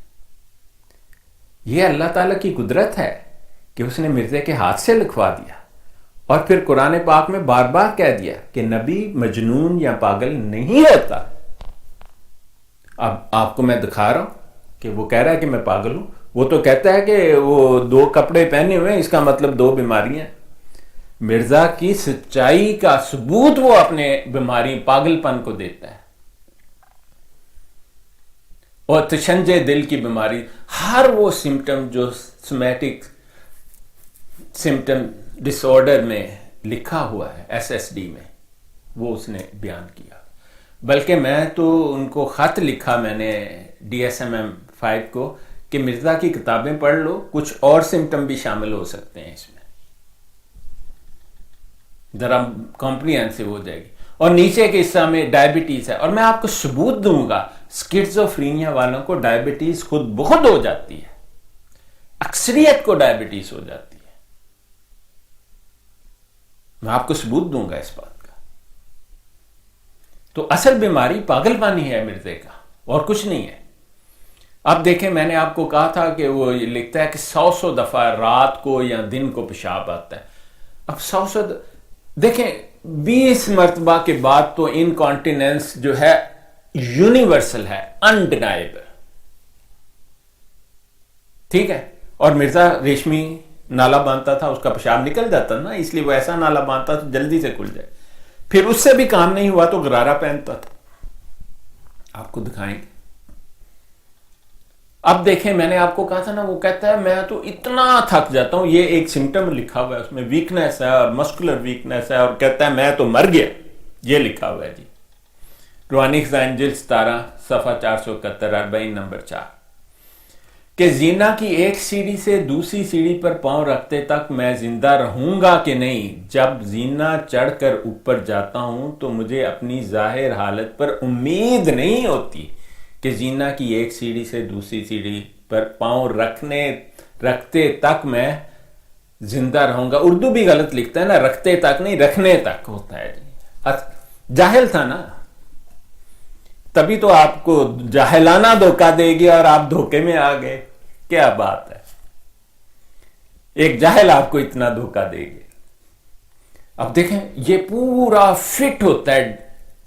یہ اللہ تعالیٰ کی قدرت ہے کہ اس نے مرزے کے ہاتھ سے لکھوا دیا، اور پھر قرآن پاک میں بار بار کہہ دیا کہ نبی مجنون یا پاگل نہیں ہوتا. اب آپ کو میں دکھا رہا ہوں کہ وہ کہہ رہا ہے کہ میں پاگل ہوں. وہ تو کہتا ہے کہ وہ 2 کپڑے پہنے ہوئے ہیں، اس کا مطلب 2 بیماریاں. مرزا کی سچائی کا ثبوت وہ اپنے بیماری پاگل پن کو دیتا ہے. اور تشنجے دل کی بیماری، ہر وہ سمٹم جو سومیٹک سمٹم ڈس آرڈر میں لکھا ہوا ہے SSD میں، وہ اس نے بیان کیا. بلکہ میں تو ان کو خط لکھا میں نے DSM-5 کو کہ مرزا کی کتابیں پڑھ لو، کچھ اور سمٹم بھی شامل ہو سکتے ہیں اس میں، ذرا کمپریہنسو ہو جائے گی. اور نیچے کے حصہ میں ڈائبٹیز ہے، اور میں آپ کو ثبوت دوں گا سکیزوفرینیا والوں کو ڈائبٹیز خود بخود ہو جاتی ہے، اکثریت کو ڈائبٹیز ہو جاتی ہے. میں آپ کو ثبوت دوں گا اس بات کا. تو اصل بیماری پاگل پانی ہے مرزے کا، اور کچھ نہیں ہے. اب دیکھیں، میں نے آپ کو کہا تھا کہ وہ لکھتا ہے کہ 100 دفعہ رات کو یا دن کو پیشاب آتا ہے. اب 100 دیکھیں 20 مرتبہ کے بعد تو انکانٹیننس جو ہے یونیورسل ہے، انڈینائبل. ٹھیک ہے. اور مرزا ریشمی نالا باندھتا تھا، اس کا پیشاب نکل جاتا نا، اس لیے وہ ایسا نالا باندھتا تو جلدی سے کھل جائے. پھر اس سے بھی کام نہیں ہوا تو غرارہ پہنتا تھا. آپ کو دکھائیں گے. اب دیکھیں، میں نے آپ کو کہا تھا نا، وہ کہتا ہے میں تو اتنا تھک جاتا ہوں. یہ ایک سمٹم لکھا ہوا ہے اس میں، ویکنیس ہے اور مسکولر ویکنیس ہے، اور کہتا ہے میں تو مر گیا. یہ لکھا ہوا ہے جی، روحانی خزائن جلد 17 صفحہ 471 40 نمبر 4، کہ زینا کی ایک سیڑھی سے دوسری سیڑھی پر پاؤں رکھتے تک میں زندہ رہوں گا کہ نہیں. جب زینا چڑھ کر اوپر جاتا ہوں تو مجھے اپنی ظاہر حالت پر امید نہیں ہوتی کہ زینا کی ایک سیڑھی سے دوسری سیڑھی پر پاؤں رکھتے تک میں زندہ رہوں گا. اردو بھی غلط لکھتا ہے نا، رکھتے تک نہیں، رکھنے تک ہوتا ہے. جاہل تھا نا، تبھی تو آپ کو جاہلانہ دھوکہ دے گیا اور آپ دھوکے میں آ گئے. کیا بات ہے، ایک جاہل آپ کو اتنا دھوکہ دے گیا. اب دیکھیں، یہ پورا فٹ ہوتا ہے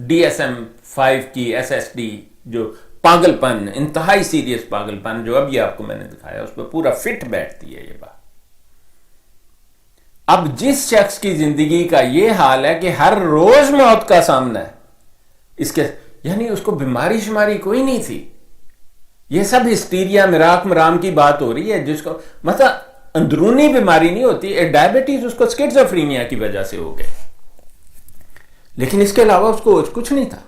DSM-5 کی SSD، جو پاگل پن، انتہائی سیریس پاگل پن جو اب یہ آپ کو میں نے دکھایا، اس پہ پورا فٹ بیٹھتی ہے یہ بات. اب جس شخص کی زندگی کا یہ حال ہے کہ ہر روز موت کا سامنا ہے، اس کے یعنی اس کو بیماری شماری کوئی نہیں تھی. یہ سب ہسٹیریا مراق مرام کی بات ہو رہی ہے، جس کو مطلب اندرونی بیماری نہیں ہوتی. ڈائبٹیز اس کو سکیزوفرینیا کی وجہ سے ہو گئے، لیکن اس کے علاوہ اس کو کچھ نہیں تھا.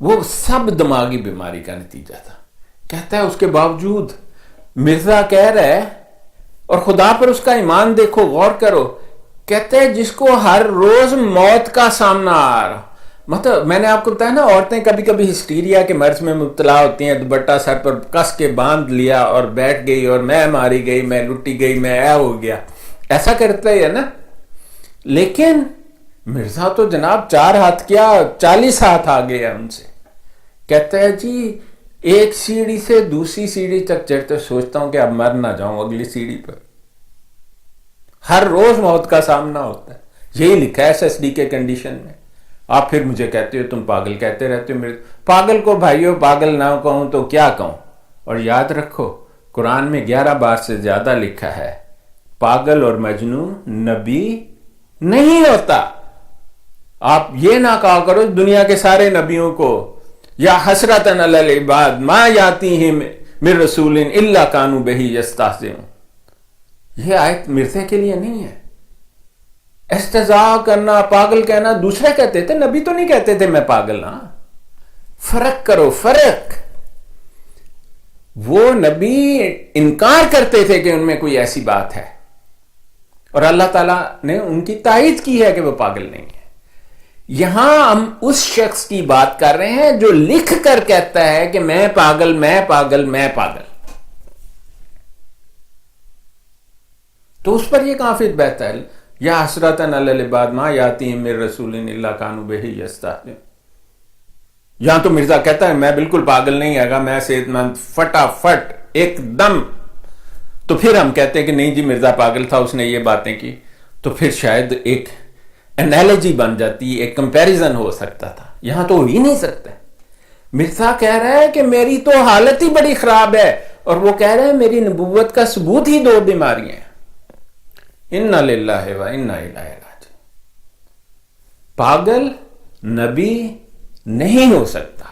وہ سب دماغی بیماری کا نتیجہ تھا. کہتا ہے اس کے باوجود مرزا کہہ رہا ہے، اور خدا پر اس کا ایمان دیکھو، غور کرو. کہتے ہیں جس کو ہر روز موت کا سامنا آ رہا. مطلب میں نے آپ کو بتایا نا، عورتیں کبھی کبھی ہسٹیریا کے مرض میں مبتلا ہوتی ہیں، دوپٹہ سر پر کس کے باندھ لیا اور بیٹھ گئی، اور میں ماری گئی، میں لٹی گئی، میں اے ہو گیا، ایسا کرتا ہے نا. لیکن مرزا تو جناب 4 ہاتھ کیا 40 ہاتھ آ گئے ان سے. کہتا ہے جی ایک سیڑھی سے دوسری سیڑھی تک چڑھتے سوچتا ہوں کہ اب مر نہ جاؤں اگلی سیڑھی پر. ہر روز موت کا سامنا ہوتا ہے. یہی لکھا ہے SSD کے کنڈیشن میں. آپ پھر مجھے کہتے ہو تم پاگل کہتے رہتے ہو. میرے پاگل کو بھائیو پاگل نہ کہوں تو کیا کہوں. اور یاد رکھو قرآن میں 11 بار سے زیادہ لکھا ہے پاگل اور مجنون نبی نہیں ہوتا. آپ یہ نہ کہا کرو دنیا کے سارے نبیوں کو یا حسرتن علی العباد ما یاتیہم من رسول الا کانوا بہ یستہزئون. یہ آیت مرزے کے لیے نہیں ہے. استہزاء کرنا، پاگل کہنا دوسرے کہتے تھے، نبی تو نہیں کہتے تھے میں پاگل. ہاں فرق کرو، فرق. وہ نبی انکار کرتے تھے کہ ان میں کوئی ایسی بات ہے، اور اللہ تعالیٰ نے ان کی تائید کی ہے کہ وہ پاگل نہیں ہے. یہاں ہم اس شخص کی بات کر رہے ہیں جو لکھ کر کہتا ہے کہ میں پاگل میں پاگل میں پاگل، تو اس پر یہ کہاں فت بہتا ہے؟ یا حسرتن علی العباد ما یاتیہم من رسول الا کانوا بہ یستہزئون. یہاں تو مرزا کہتا ہے میں بالکل پاگل نہیں ہے گا، میں صحت مند، فٹافٹ ایک دم. تو پھر ہم کہتے ہیں کہ نہیں جی مرزا پاگل تھا، اس نے یہ باتیں کی، تو پھر شاید ایک انالوجی بن جاتی، ایک کمپیریزن ہو سکتا تھا. یہاں تو ہو ہی نہیں سکتا. مرزا کہہ رہا ہے کہ میری تو حالت ہی بڑی خراب ہے، اور وہ کہہ رہے ہیں میری نبوت کا ثبوت ہی 2 بیماریاں ہیں. انا للہ و انا الیہ راجعون. پاگل نبی نہیں ہو سکتا.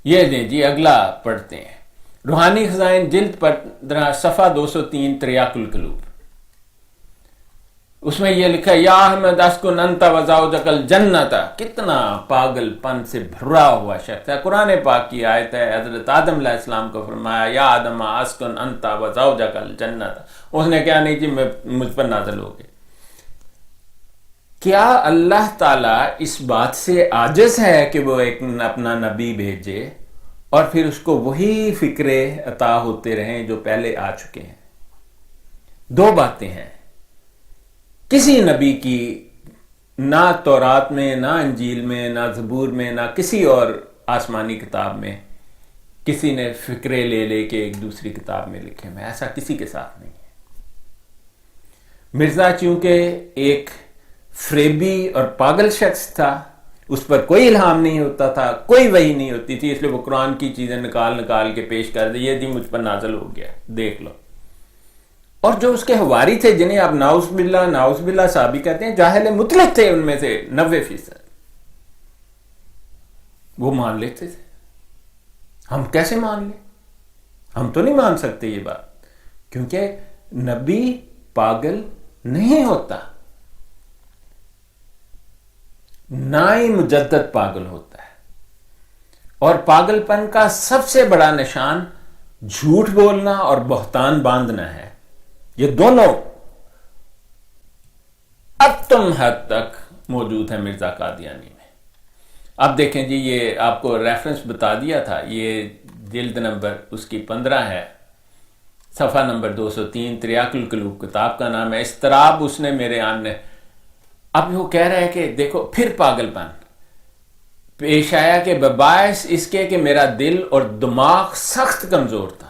یہ دیں جی اگلا پڑھتے ہیں، روحانی خزائن جلد پر صفحہ 203 تریاق القلوب. اس میں یہ لکھا ہے یا احمد اسکن انت وزوجک الجنت. کتنا پاگل پن سے بھرا ہوا شخص ہے. قرآن پاک کی آیت ہے، حضرت آدم علیہ السلام کو فرمایا یا آدم اسکن انت وزوجک الجنت. اس نے کہا نہیں جی مجھ پر نازل ہو گئے. کیا اللہ تعالیٰ اس بات سے عاجز ہے کہ وہ ایک اپنا نبی بھیجے اور پھر اس کو وہی فکرے عطا ہوتے رہیں جو پہلے آ چکے ہیں؟ 2 باتیں ہیں. کسی نبی کی نہ تورات میں، نہ انجیل میں، نہ زبور میں، نہ کسی اور آسمانی کتاب میں کسی نے فکرے لے لے کے ایک دوسری کتاب میں لکھے میں، ایسا کسی کے ساتھ نہیں ہے. مرزا چونکہ ایک فریبی اور پاگل شخص تھا، اس پر کوئی الہام نہیں ہوتا تھا، کوئی وحی نہیں ہوتی تھی، اس لیے وہ قرآن کی چیزیں نکال کے پیش کر دی، یہ جی مجھ پر نازل ہو گیا دیکھ لو. اور جو اس کے حواری تھے جنہیں آپ ناؤز باللہ صحابی کہتے ہیں، جاہل مطلق تھے ان میں سے 90%، وہ مان لیتے تھے. ہم کیسے مان لیں؟ ہم تو نہیں مان سکتے یہ بات، کیونکہ نبی پاگل نہیں ہوتا، نہ ہی مجدد پاگل ہوتا ہے. اور پاگل پن کا سب سے بڑا نشان جھوٹ بولنا اور بہتان باندھنا ہے. یہ دونوں اب تم حد تک موجود ہے مرزا قادیانی میں. اب دیکھیں جی یہ آپ کو ریفرنس بتا دیا تھا، یہ جلد نمبر اس کی 15 ہے، صفحہ نمبر 203 تریاق القلوب کتاب کا نام ہے. اضطراب اس نے میرے آنے. اب وہ کہہ رہے ہیں کہ دیکھو پھر پاگل پن پیش آیا کہ بباعث اس کے کہ میرا دل اور دماغ سخت کمزور تھا.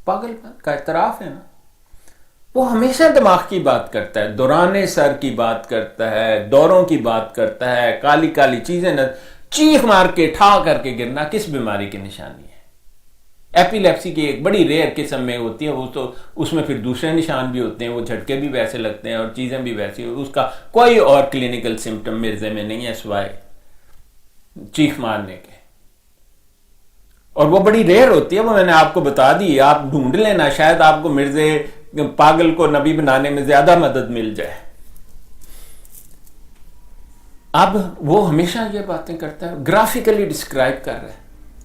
پاگل پن کا اعتراف ہے نا. وہ ہمیشہ دماغ کی بات کرتا ہے، دوران سر کی بات کرتا ہے، دوروں کی بات کرتا ہے، کالی کالی چیزیں چیخ مار کے ٹھا کر کے گرنا کس بیماری کی نشانی ہے؟ ایپیلیپسی کی ایک بڑی ریئر قسم میں ہوتی ہے، وہ تو اس میں پھر دوسرے نشان بھی ہوتے ہیں، وہ جھٹکے بھی ویسے لگتے ہیں اور چیزیں بھی ویسی. اس کا کوئی اور کلینکل سمپٹم مرزے میں نہیں ہے سوائے چیخ مارنے کے، اور وہ بڑی ریئر ہوتی ہے. وہ میں نے آپ کو بتا دی، آپ ڈھونڈ لینا، شاید آپ کو مرزے پاگل کو نبی بنانے میں زیادہ مدد مل جائے. اب وہ ہمیشہ یہ باتیں کرتا ہے، گرافیکلی ڈسکرائب کر رہا ہے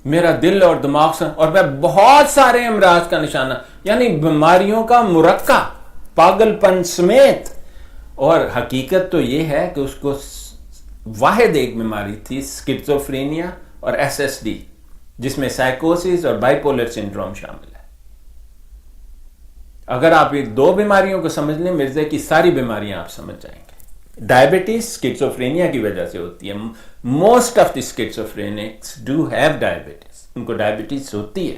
میرا دل اور دماغ سے، اور میں بہت سارے امراض کا نشانہ، یعنی بیماریوں کا مرکب پاگل پن سمیت. اور حقیقت تو یہ ہے کہ اس کو واحد ایک بیماری تھی، سکیزوفرینیا اور SSD، جس میں سائیکوسس اور بائیپولر سنڈروم شامل ہے. اگر آپ یہ 2 بیماریوں کو سمجھ لیں، مرزے کی ساری بیماریاں آپ سمجھ جائیں گے. ڈائبٹیز سکیزوفرینیا کی وجہ سے ہوتی ہے. Most of the schizophrenics do have diabetes, ان کو ڈائبٹیز ہوتی ہے.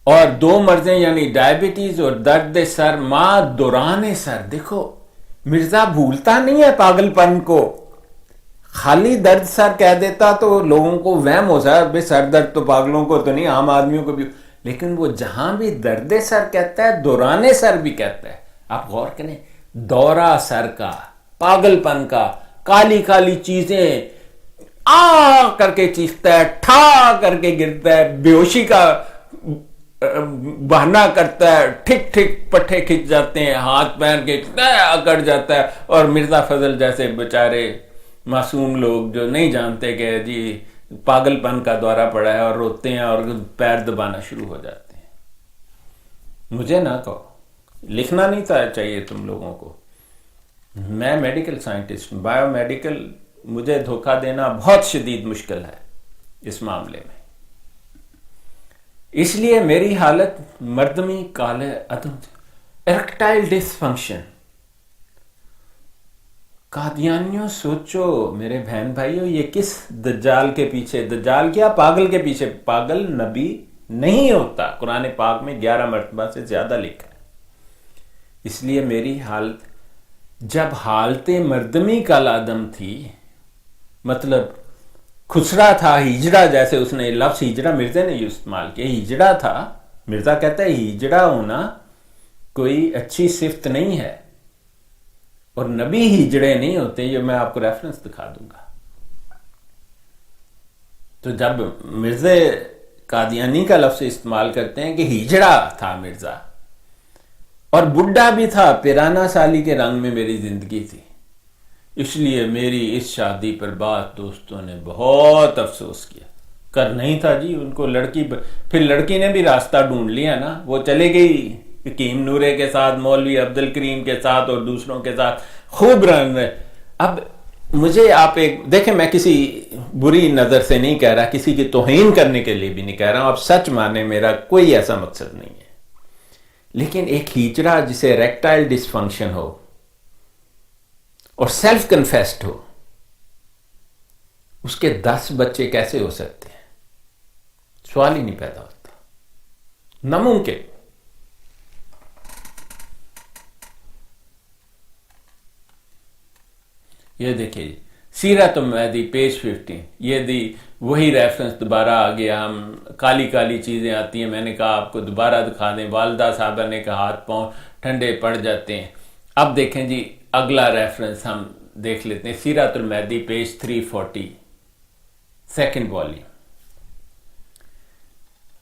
اور 2 مرضیں یعنی ڈائبٹیز اور درد سر ماں دوران سر. دیکھو مرزا بھولتا نہیں ہے پاگل پن کو. خالی درد سر کہہ دیتا تو لوگوں کو وہم ہو سکتا، سر درد تو پاگلوں کو تو نہیں، عام آدمیوں کو بھی. لیکن وہ جہاں بھی درد سر کہتا ہے دوران سر بھی کہتا ہے. آپ غور کریں، دورہ سر کا، پاگل پن کا، کالی کالی چیزیں آ کر کے چیختا ہے، ٹھا کر کے گرتا ہے، بے ہوشی کا بہانا کرتا ہے، ٹھک ٹھک پٹھے کھچ جاتے ہیں، ہاتھ پیر کے اکڑ جاتا ہے. اور مرزا فضل جیسے بیچارے معصوم لوگ جو نہیں جانتے کہ جی پاگل پن کا دورہ پڑا ہے، اور روتے ہیں اور پیر دبانا شروع ہو جاتے ہیں. مجھے نہ کہو، لکھنا نہیں تھا چاہیے تم لوگوں کو. میں میڈیکل سائنٹسٹ ہوں. بایو میڈیکل مجھے دھوکہ دینا بہت شدید مشکل ہے اس معاملے میں. اس لیے میری حالت مردمی کالے عدم ایرکٹائل ڈس فنکشن. قادیانیوں سوچو میرے بہن بھائیو، یہ کس دجال کے پیچھے، دجال کیا پاگل کے پیچھے، پاگل نبی نہیں ہوتا. قرآن پاک میں 11 مرتبہ سے زیادہ لکھا ہے. اس لیے میری حالت جب حالت مردمی کالعدم تھی، مطلب خسرا تھا، ہجڑا، جیسے اس نے لفظ ہجڑا مرزا نے استعمال کیا، ہجڑا تھا. مرزا کہتا ہے ہجڑا ہونا کوئی اچھی صفت نہیں ہے، اور نبی ہجڑے نہیں ہوتے. یہ میں آپ کو ریفرنس دکھا دوں گا. تو جب مرزا قادیانی کا لفظ استعمال کرتے ہیں کہ ہجڑا تھا مرزا، اور بڈھا بھی تھا، پیرانا سالی کے رنگ میں میری زندگی تھی. اس لیے میری اس شادی پر بعض دوستوں نے بہت افسوس کیا. کر نہیں تھا جی ان کو لڑکی، پھر لڑکی نے بھی راستہ ڈھونڈ لیا نا. وہ چلے گئی حکیم نورے کے ساتھ، مولوی عبد الکریم کے ساتھ اور دوسروں کے ساتھ خوب رن رہے. اب مجھے آپ ایک دیکھیں، میں کسی بری نظر سے نہیں کہہ رہا، کسی کی توہین کرنے کے لیے بھی نہیں کہہ رہا ہوں. آپ سچ مانیں، میرا کوئی ایسا مقصد نہیں ہے. لیکن ایک ہیجڑا جسے ریکٹائل ڈس فنکشن ہو اور سیلف کنفیسڈ ہو، اس کے 10 بچے کیسے ہو سکتے ہیں؟ سوال ہی نہیں پیدا ہوتا. ناممکن. یہ دیکھیے جی، سیرت مہدی پیج 15، یہ دی وہی ریفرنس دوبارہ آ گیا. ہم کالی کالی چیزیں آتی ہیں، میں نے کہا آپ کو دوبارہ دکھا دیں. والدہ صاحبہ نے کہا ہاتھ پاؤں ٹھنڈے پڑ جاتے ہیں. اب دیکھیں جی، اگلا ریفرنس ہم دیکھ لیتے ہیں. سیرت المہدی پیج 340، سیکنڈ والیوم.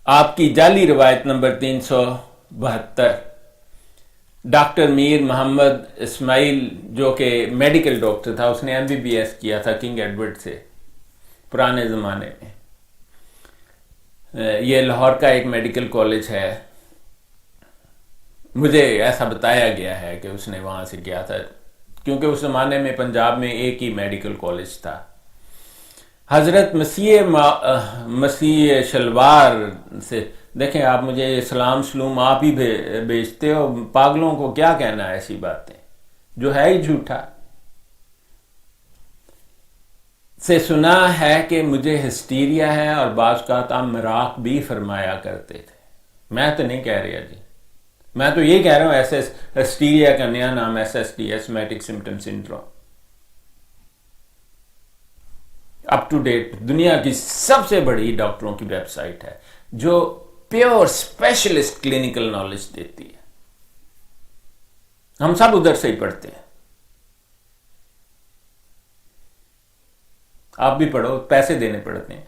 آپ کی جعلی روایت نمبر 372. ڈاکٹر میر محمد اسماعیل جو کہ میڈیکل ڈاکٹر تھا، اس نے MBBS کیا تھا کنگ ایڈورڈ سے پرانے زمانے میں. یہ لاہور کا ایک میڈیکل کالج ہے. مجھے ایسا بتایا گیا ہے کہ اس نے وہاں سے کیا تھا، کیونکہ اس زمانے میں پنجاب میں ایک ہی میڈیکل کالج تھا. حضرت مسیح شلوار سے دیکھیں، آپ مجھے سلام سلوم آپ ہی بیچتے ہو. پاگلوں کو کیا کہنا ہے ایسی باتیں، جو ہے ہی جھوٹا. سے سنا ہے کہ مجھے ہسٹیریا ہے، اور بعض کا آپ مراق بھی فرمایا کرتے تھے. میں تو نہیں کہہ رہا جی، میں تو یہ کہہ رہا ہوں ہسٹیریا کا نیا نام SSD، somatic symptom syndrome. Up to date دنیا کی سب سے بڑی ڈاکٹروں کی ویب سائٹ ہے جو پیور اسپیشلسٹ کلینکل نالج دیتی ہے. ہم سب ادھر سے ہی پڑھتے ہیں. آپ بھی پڑھو، پیسے دینے پڑتے ہیں.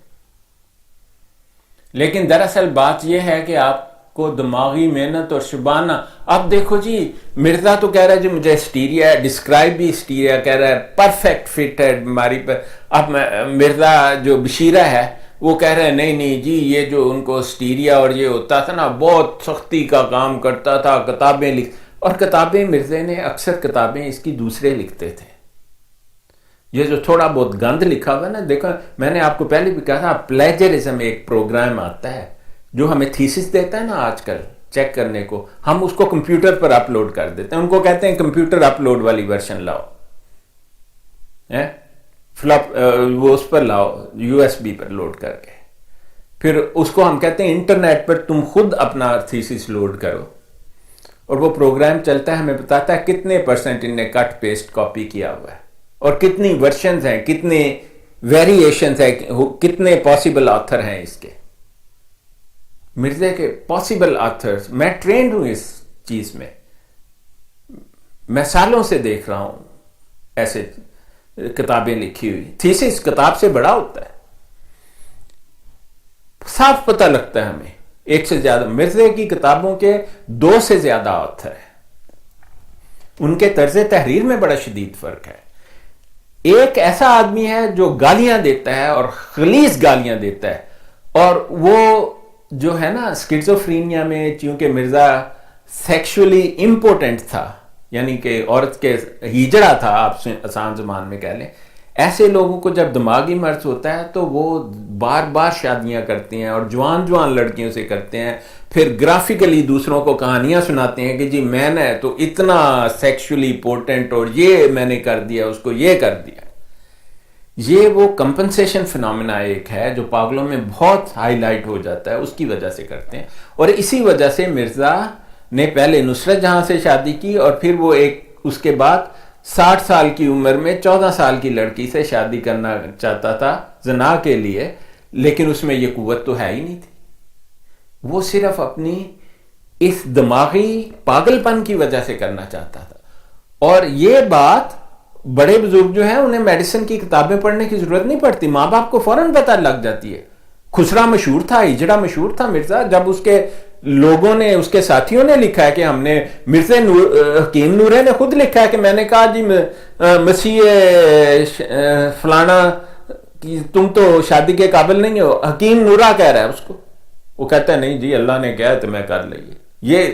لیکن دراصل بات یہ ہے کہ آپ کو دماغی محنت اور شبانہ. اب دیکھو جی، مرزا تو کہہ رہا ہے جی مجھے ہسٹیریا ہے، ڈسکرائب بھی ہسٹیریا کہہ رہا ہے، پرفیکٹ فٹ ہے بیماری پر. اب مرزا جو بشیرہ ہے وہ کہہ رہے ہیں نہیں جی، یہ جو ان کو ہسٹیریا اور یہ ہوتا تھا نا، بہت سختی کا کام کرتا تھا، کتابیں لکھ، اور کتابیں مرزا نے اکثر کتابیں اس کی دوسرے لکھتے تھے. یہ جو تھوڑا بہت گند لکھا ہوا نا، دیکھو میں نے آپ کو پہلے بھی کہا تھا، پلیجرزم ایک پروگرام آتا ہے جو ہمیں تھیسس دیتا ہے نا آج کل چیک کرنے کو، ہم اس کو کمپیوٹر پر اپلوڈ کر دیتے ہیں. ان کو کہتے ہیں کمپیوٹر اپلوڈ والی ورژن لاؤ، وہ اس پر لاؤ USB پر لوڈ کر کے. پھر اس کو ہم کہتے ہیں انٹرنیٹ پر تم خود اپنا تھیسس لوڈ کرو، اور وہ پروگرام چلتا ہے، ہمیں بتاتا ہے کتنے % ان نے کٹ پیسٹ کاپی کیا ہوا ہے، اور کتنی ورشنز ہیں، کتنے ویریشنز ہیں، کتنے پاسبل آتھر ہیں اس کے. مرزا کے پاسبل آتھرز، میں ٹرینڈ ہوں اس چیز میں، میں سالوں سے دیکھ رہا ہوں ایسے کتابیں لکھی ہوئی. تھیسس کتاب سے بڑا ہوتا ہے، صاف پتہ لگتا ہے ہمیں. ایک سے زیادہ مرزا کی کتابوں کے 2 سے زیادہ آتھر ہیں. ان کے طرز تحریر میں بڑا شدید فرق ہے. ایک ایسا آدمی ہے جو گالیاں دیتا ہے اور خلیص گالیاں دیتا ہے، اور وہ جو ہے نا سکیزوفرینیا میں، چونکہ مرزا سیکشولی امپورٹنٹ تھا، یعنی کہ عورت کے ہجڑا تھا، آپ سے آسان زبان میں کہہ لیں، ایسے لوگوں کو جب دماغی مرض ہوتا ہے تو وہ بار بار شادیاں کرتے ہیں اور جوان جوان لڑکیوں سے کرتے ہیں، پھر گرافیکلی دوسروں کو کہانیاں سناتے ہیں کہ جی میں نے تو اتنا سیکشولی امپورٹنٹ اور یہ میں نے کر دیا، اس کو یہ کر دیا۔ یہ وہ کمپنسیشن فنامنا ایک ہے جو پاگلوں میں بہت ہائی لائٹ ہو جاتا ہے، اس کی وجہ سے کرتے ہیں۔ اور اسی وجہ سے مرزا نے پہلے نصرت جہاں سے شادی کی اور پھر وہ اس کے بعد 60 سال کی عمر میں 14 سال کی لڑکی سے شادی کرنا چاہتا تھا زنا کے لیے، لیکن اس میں یہ قوت تو ہے ہی نہیں تھی، وہ صرف اپنی اس دماغی پاگل پن کی وجہ سے کرنا چاہتا تھا۔ اور یہ بات بڑے بزرگ جو ہیں انہیں میڈیسن کی کتابیں پڑھنے کی ضرورت نہیں پڑتی، ماں باپ کو فوراً پتہ لگ جاتی ہے۔ خسرا مشہور تھا، ہجڑا مشہور تھا مرزا، جب اس کے لوگوں نے، اس کے ساتھیوں نے لکھا ہے کہ ہم نے، مرزا حکیم نورے نے خود لکھا ہے کہ میں نے کہا جی مسیح فلانا تم تو شادی کے قابل نہیں ہو، حکیم نورا کہہ رہا ہے اس کو، وہ کہتا ہے نہیں جی اللہ نے کہا تو میں کر لئیے یہ۔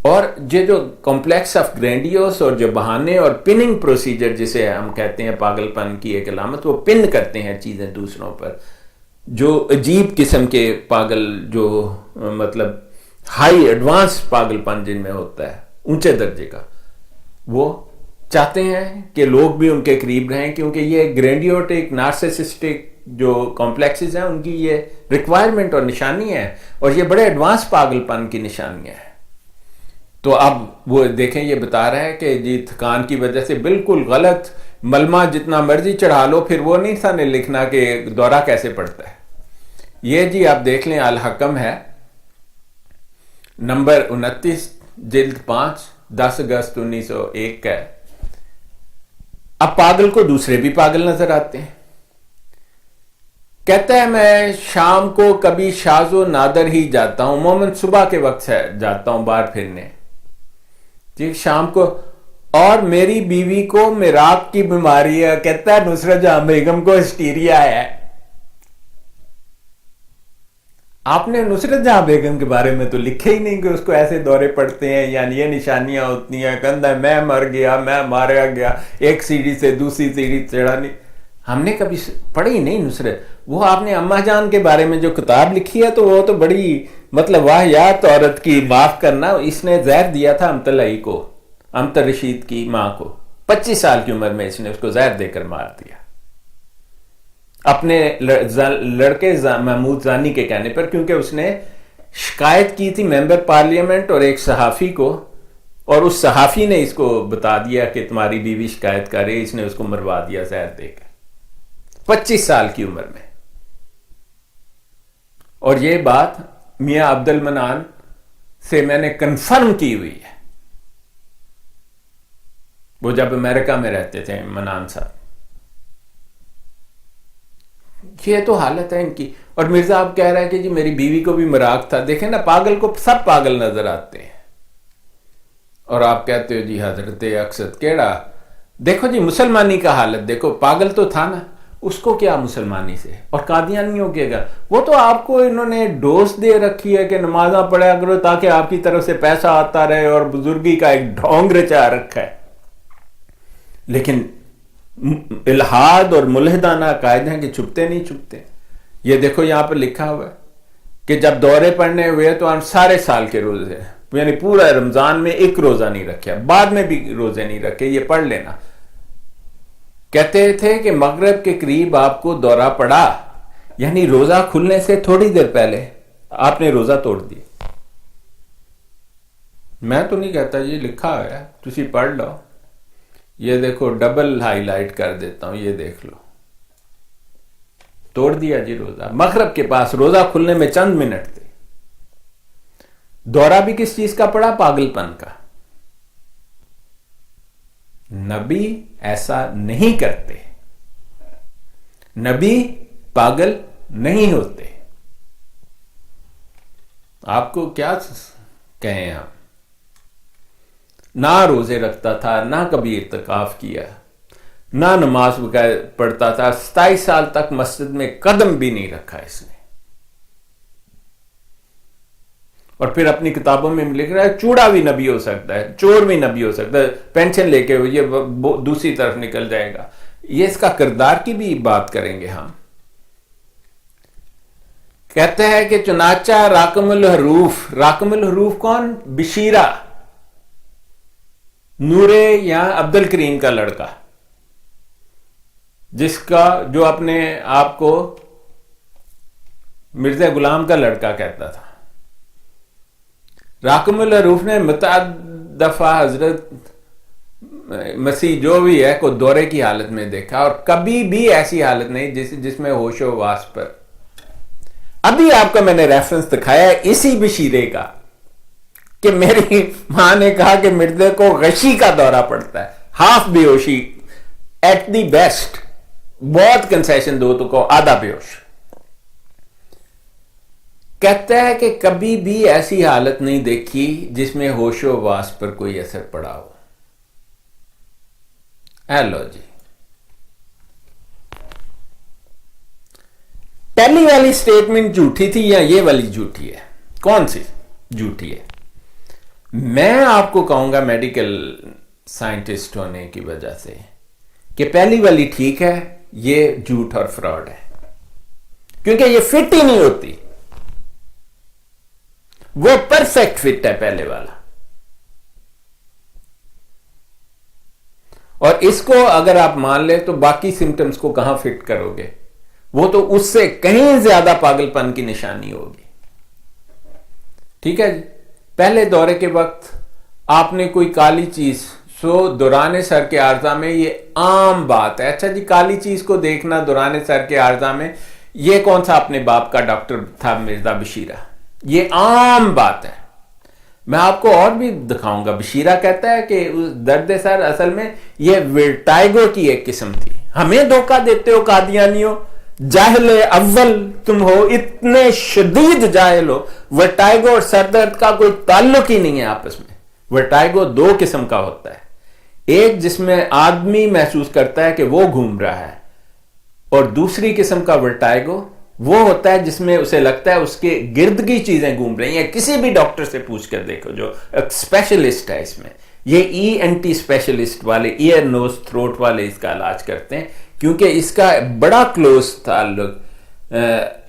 اور یہ جو کمپلیکس آف گرینڈیوس اور جو بہانے اور پننگ پروسیجر جسے ہم کہتے ہیں پاگل پن کی ایک علامت، وہ پن کرتے ہیں چیزیں دوسروں پر، جو عجیب قسم کے پاگل، جو مطلب ہائی ایڈوانس پاگل پن جن میں ہوتا ہے اونچے درجے کا، وہ چاہتے ہیں کہ لوگ بھی ان کے قریب رہیں، کیونکہ یہ گرینڈیوٹک نارسسسٹک جو کمپلیکسز ہیں ان کی یہ ریکوائرمنٹ اور نشانی ہے، اور یہ بڑے ایڈوانس پاگل پن کی نشانیاں ہیں۔ تو اب وہ دیکھیں یہ بتا رہا ہے کہ جی تھکان کی وجہ سے بالکل غلط ملمہ جتنا مرضی چڑھا لو، پھر وہ نہیں تھا نے لکھنا کہ دورہ کیسے پڑتا ہے۔ یہ جی آپ دیکھ لیں الحکم ہے نمبر 29 جلد 5 10 اگست 1901 کا ہے۔ اب پاگل کو دوسرے بھی پاگل نظر آتے ہیں، کہتا ہے میں شام کو کبھی شاز و نادر ہی جاتا ہوں، عموماً صبح کے وقت سے جاتا ہوں باہر پھرنے، ٹھیک، شام کو، اور میری بیوی کو میراق کی بیماری ہے، کہتا ہے نصرت جہاں بیگم کو ہسٹیریا ہے۔ آپ نے نصرت جہاں بیگم کے بارے میں تو لکھے ہی نہیں کہ اس کو ایسے دورے پڑتے ہیں، یعنی یہ نشانیاں ہوتی ہیں، کہتا ہے میں مر گیا، میں مارا گیا، ایک سیڑھی سے دوسری سیڑھی چڑھا نہیں۔ ہم نے کبھی پڑھی نہیں نصرت، وہ آپ نے اماں جان کے بارے میں جو کتاب لکھی ہے تو وہ تو بڑی مطلب واہیات عورت کی، معاف کرنا، اس نے زہر دیا تھا امتلائی کو، امتر رشید کی ماں کو، 25 سال کی عمر میں اس نے اس کو زہر دے کر مار دیا اپنے لڑکے محمود زانی کے کہنے پر، کیونکہ اس نے شکایت کی تھی ممبر پارلیمنٹ اور ایک صحافی کو، اور اس صحافی نے اس کو بتا دیا کہ تمہاری بیوی شکایت کر رہی، اس نے اس کو مروا دیا زہر دے کر 25 سال کی عمر میں۔ اور یہ بات میاں عبد المنان سے میں نے کنفرم کی ہوئی ہے، وہ جب امریکہ میں رہتے تھے منان صاحب۔ یہ تو حالت ہے ان کی۔ اور مرزا آپ کہہ رہا ہے کہ جی میری بیوی کو بھی مراق تھا، دیکھیں نا پاگل کو سب پاگل نظر آتے ہیں، اور آپ کہتے ہو جی حضرت اقصد کیڑا، دیکھو جی مسلمانی کا حالت دیکھو، پاگل تو تھا نا، اس کو کیا مسلمانی سے، اور قادیانیوں کے گا، وہ تو آپ کو انہوں نے ڈوز دے رکھی ہے کہ نمازاں پڑھا کرو تاکہ آپ کی طرف سے پیسہ آتا رہے، اور بزرگی کا ایک ڈھونگ رچا رکھا ہے، لیکن الہاد اور ملحدانہ عقائد ہیں کہ چھپتے نہیں چھپتے۔ یہ دیکھو یہاں پر لکھا ہوا ہے کہ جب دورے پڑنے ہوئے تو ہم سارے سال کے روزے، یعنی پورا رمضان میں ایک روزہ نہیں رکھا، بعد میں بھی روزے نہیں رکھے، یہ پڑھ لینا۔ کہتے تھے کہ مغرب کے قریب آپ کو دورہ پڑا، یعنی روزہ کھلنے سے تھوڑی دیر پہلے آپ نے روزہ توڑ دیا۔ میں تو نہیں کہتا، یہ لکھا ہوا ہے، تسی پڑھ لو۔ یہ دیکھو ڈبل ہائی لائٹ کر دیتا ہوں، یہ دیکھ لو، توڑ دیا جی روزہ، مغرب کے پاس روزہ کھلنے میں چند منٹ تھے۔ دورہ بھی کس چیز کا پڑا؟ پاگل پن کا۔ نبی ایسا نہیں کرتے، نبی پاگل نہیں ہوتے۔ آپ کو کیا کہیں ہم؟ نہ روزے رکھتا تھا، نہ کبھی اعتکاف کیا، نہ نماز پڑھتا تھا، 27 سال تک مسجد میں قدم بھی نہیں رکھا اس نے، اور پھر اپنی کتابوں میں لکھ رہا ہے چوڑا بھی نبی ہو سکتا ہے، چور بھی نبی ہو سکتا ہے، پینشن لے کے یہ دوسری طرف نکل جائے گا. یہ اس کا کردار کی بھی بات کریں گے ہم. کہتے ہیں کہ چنانچہ راکم الحروف کون؟ بشیرہ، نورے یا عبد الکریم کا لڑکا، جس کا جو اپنے آپ کو مرزا غلام کا لڑکا کہتا تھا. راکم الحروف نے متعدد دفعہ حضرت مسیح جو بھی ہے کو دورے کی حالت میں دیکھا، اور کبھی بھی ایسی حالت نہیں جس میں ہوش و واس پر. ابھی آپ کو میں نے ریفرنس دکھایا ہے اسی بشیرے کا کہ میری ماں نے کہا کہ مرزا کو غشی کا دورہ پڑتا ہے، ہاف بے ہوشی ایٹ دی بیسٹ، بہت کنسیشن دو تو کو آدھا بے ہوش. کہتا ہے کہ کبھی بھی ایسی حالت نہیں دیکھی جس میں ہوش و واس پر کوئی اثر پڑا ہو. ہیلو جی، پہلی والی سٹیٹمنٹ جھوٹی تھی یا یہ والی جھوٹی ہے؟ کون سی جھوٹی ہے؟ میں آپ کو کہوں گا میڈیکل سائنٹسٹ ہونے کی وجہ سے کہ پہلی والی ٹھیک ہے، یہ جھوٹ اور فراڈ ہے، کیونکہ یہ فٹ ہی نہیں ہوتی. وہ پرفیکٹ فٹ ہے پہلے والا، اور اس کو اگر آپ مان لیں تو باقی سمٹمز کو کہاں فٹ کرو گے؟ وہ تو اس سے کہیں زیادہ پاگل پن کی نشانی ہوگی. ٹھیک ہے جی. پہلے دورے کے وقت آپ نے کوئی کالی چیز دوران سر کے عارضہ میں، یہ عام بات ہے. اچھا جی، کالی چیز کو دیکھنا دوران سر کے عارضہ میں، یہ کون سا اپنے باپ کا ڈاکٹر تھا مرزا بشیرہ؟ یہ عام بات ہے. میں آپ کو اور بھی دکھاؤں گا. بشیرہ کہتا ہے کہ درد سر اصل میں یہ ورٹائگو کی ایک قسم تھی. ہمیں دھوکہ دیتے ہو قادیانیوں، جاہل اول تم ہو، اتنے شدید جاہل ہو. ورٹائگو اور سر درد کا کوئی تعلق ہی نہیں ہے آپس میں. ورٹائگو دو قسم کا ہوتا ہے، ایک جس میں آدمی محسوس کرتا ہے کہ وہ گھوم رہا ہے، اور دوسری قسم کا ورٹائگو وہ ہوتا ہے جس میں اسے لگتا ہے اس کے گرد کی چیزیں گھوم رہی ہیں. کسی بھی ڈاکٹر سے پوچھ کر دیکھو جو ایک اسپیشلسٹ ہے اس میں. یہ ENT اسپیشلسٹ والے، ایئر نوز تھروٹ والے اس کا علاج کرتے ہیں، کیونکہ اس کا بڑا کلوز تعلق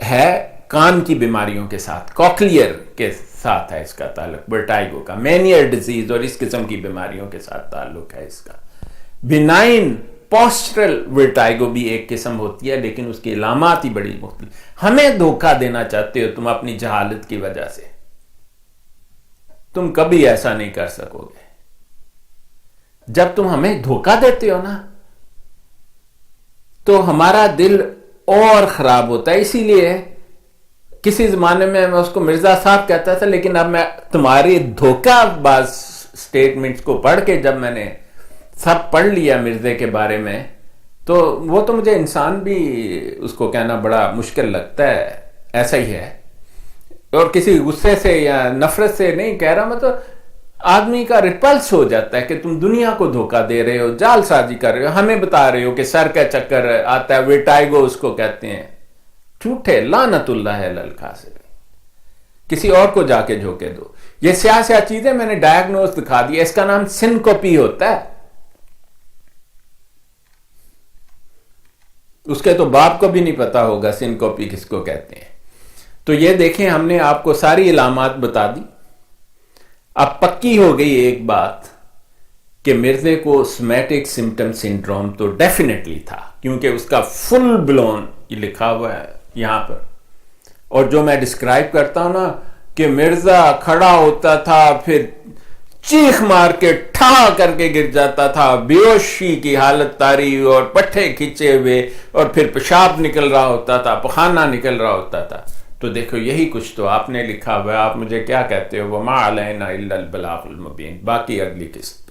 ہے کان کی بیماریوں کے ساتھ، کوکلیئر کے ساتھ ہے اس کا تعلق. ورٹائگو کا مینیئر ڈیزیز اور اس قسم کی بیماریوں کے ساتھ تعلق ہے اس کا. بینائن پوسٹرل ورٹائگو بھی ایک قسم ہوتی ہے، لیکن اس کی علامات ہی بڑی مختلف. ہمیں دھوکہ دینا چاہتے ہو تم اپنی جہالت کی وجہ سے. تم کبھی ایسا نہیں کر سکو گے. جب تم ہمیں دھوکہ دیتے ہو نا تو ہمارا دل اور خراب ہوتا ہے. اسی لیے کسی زمانے میں اس کو مرزا صاحب کہتا تھا، لیکن اب میں تمہاری دھوکہ باز سٹیٹمنٹس کو پڑھ کے جب میں نے سب پڑھ لیا مرزے کے بارے میں، تو وہ تو مجھے انسان بھی اس کو کہنا بڑا مشکل لگتا ہے. ایسا ہی ہے، اور کسی غصے سے یا نفرت سے نہیں کہہ رہا، مطلب آدمی کا ریپلس ہو جاتا ہے کہ تم دنیا کو دھوکہ دے رہے ہو، جال سازی کر رہے ہو، ہمیں بتا رہے ہو کہ سر کا چکر آتا ہے، ورٹائگو اس کو کہتے ہیں. جھوٹے، لعنت اللہ علی الکاذب. کسی اور کو جا کے جھوکے دو. یہ سیاہ چیزیں میں نے ڈائگنوز دکھا دی. اس کا نام سنکوپی ہوتا ہے. اس کے تو باپ کو بھی نہیں پتا ہوگا سنکوپی کس کو کہتے ہیں. تو یہ دیکھیں، ہم نے آپ کو ساری علامات بتا دی. اب پکی ہو گئی ایک بات کہ مرزے کو سمیٹک سمٹم سنڈروم تو ڈیفینیٹلی تھا، کیونکہ اس کا فل بلون یہ لکھا ہوا ہے یہاں پر. اور جو میں ڈسکرائب کرتا ہوں نا کہ مرزا کھڑا ہوتا تھا، پھر چیخ مار کے ٹھا کر کے گر جاتا تھا، بے ہوشی کی حالت طاری اور پٹھے کھچے ہوئے، اور پھر پیشاب نکل رہا ہوتا تھا، پخانہ نکل رہا ہوتا تھا. تو دیکھو یہی کچھ تو آپ نے لکھا ہوا ہے. آپ مجھے کیا کہتے ہو؟ وَمَا عَلَيْنَا إِلَّا الْبَلَاغُ الْمُبِينُ. باقی اگلی قسط.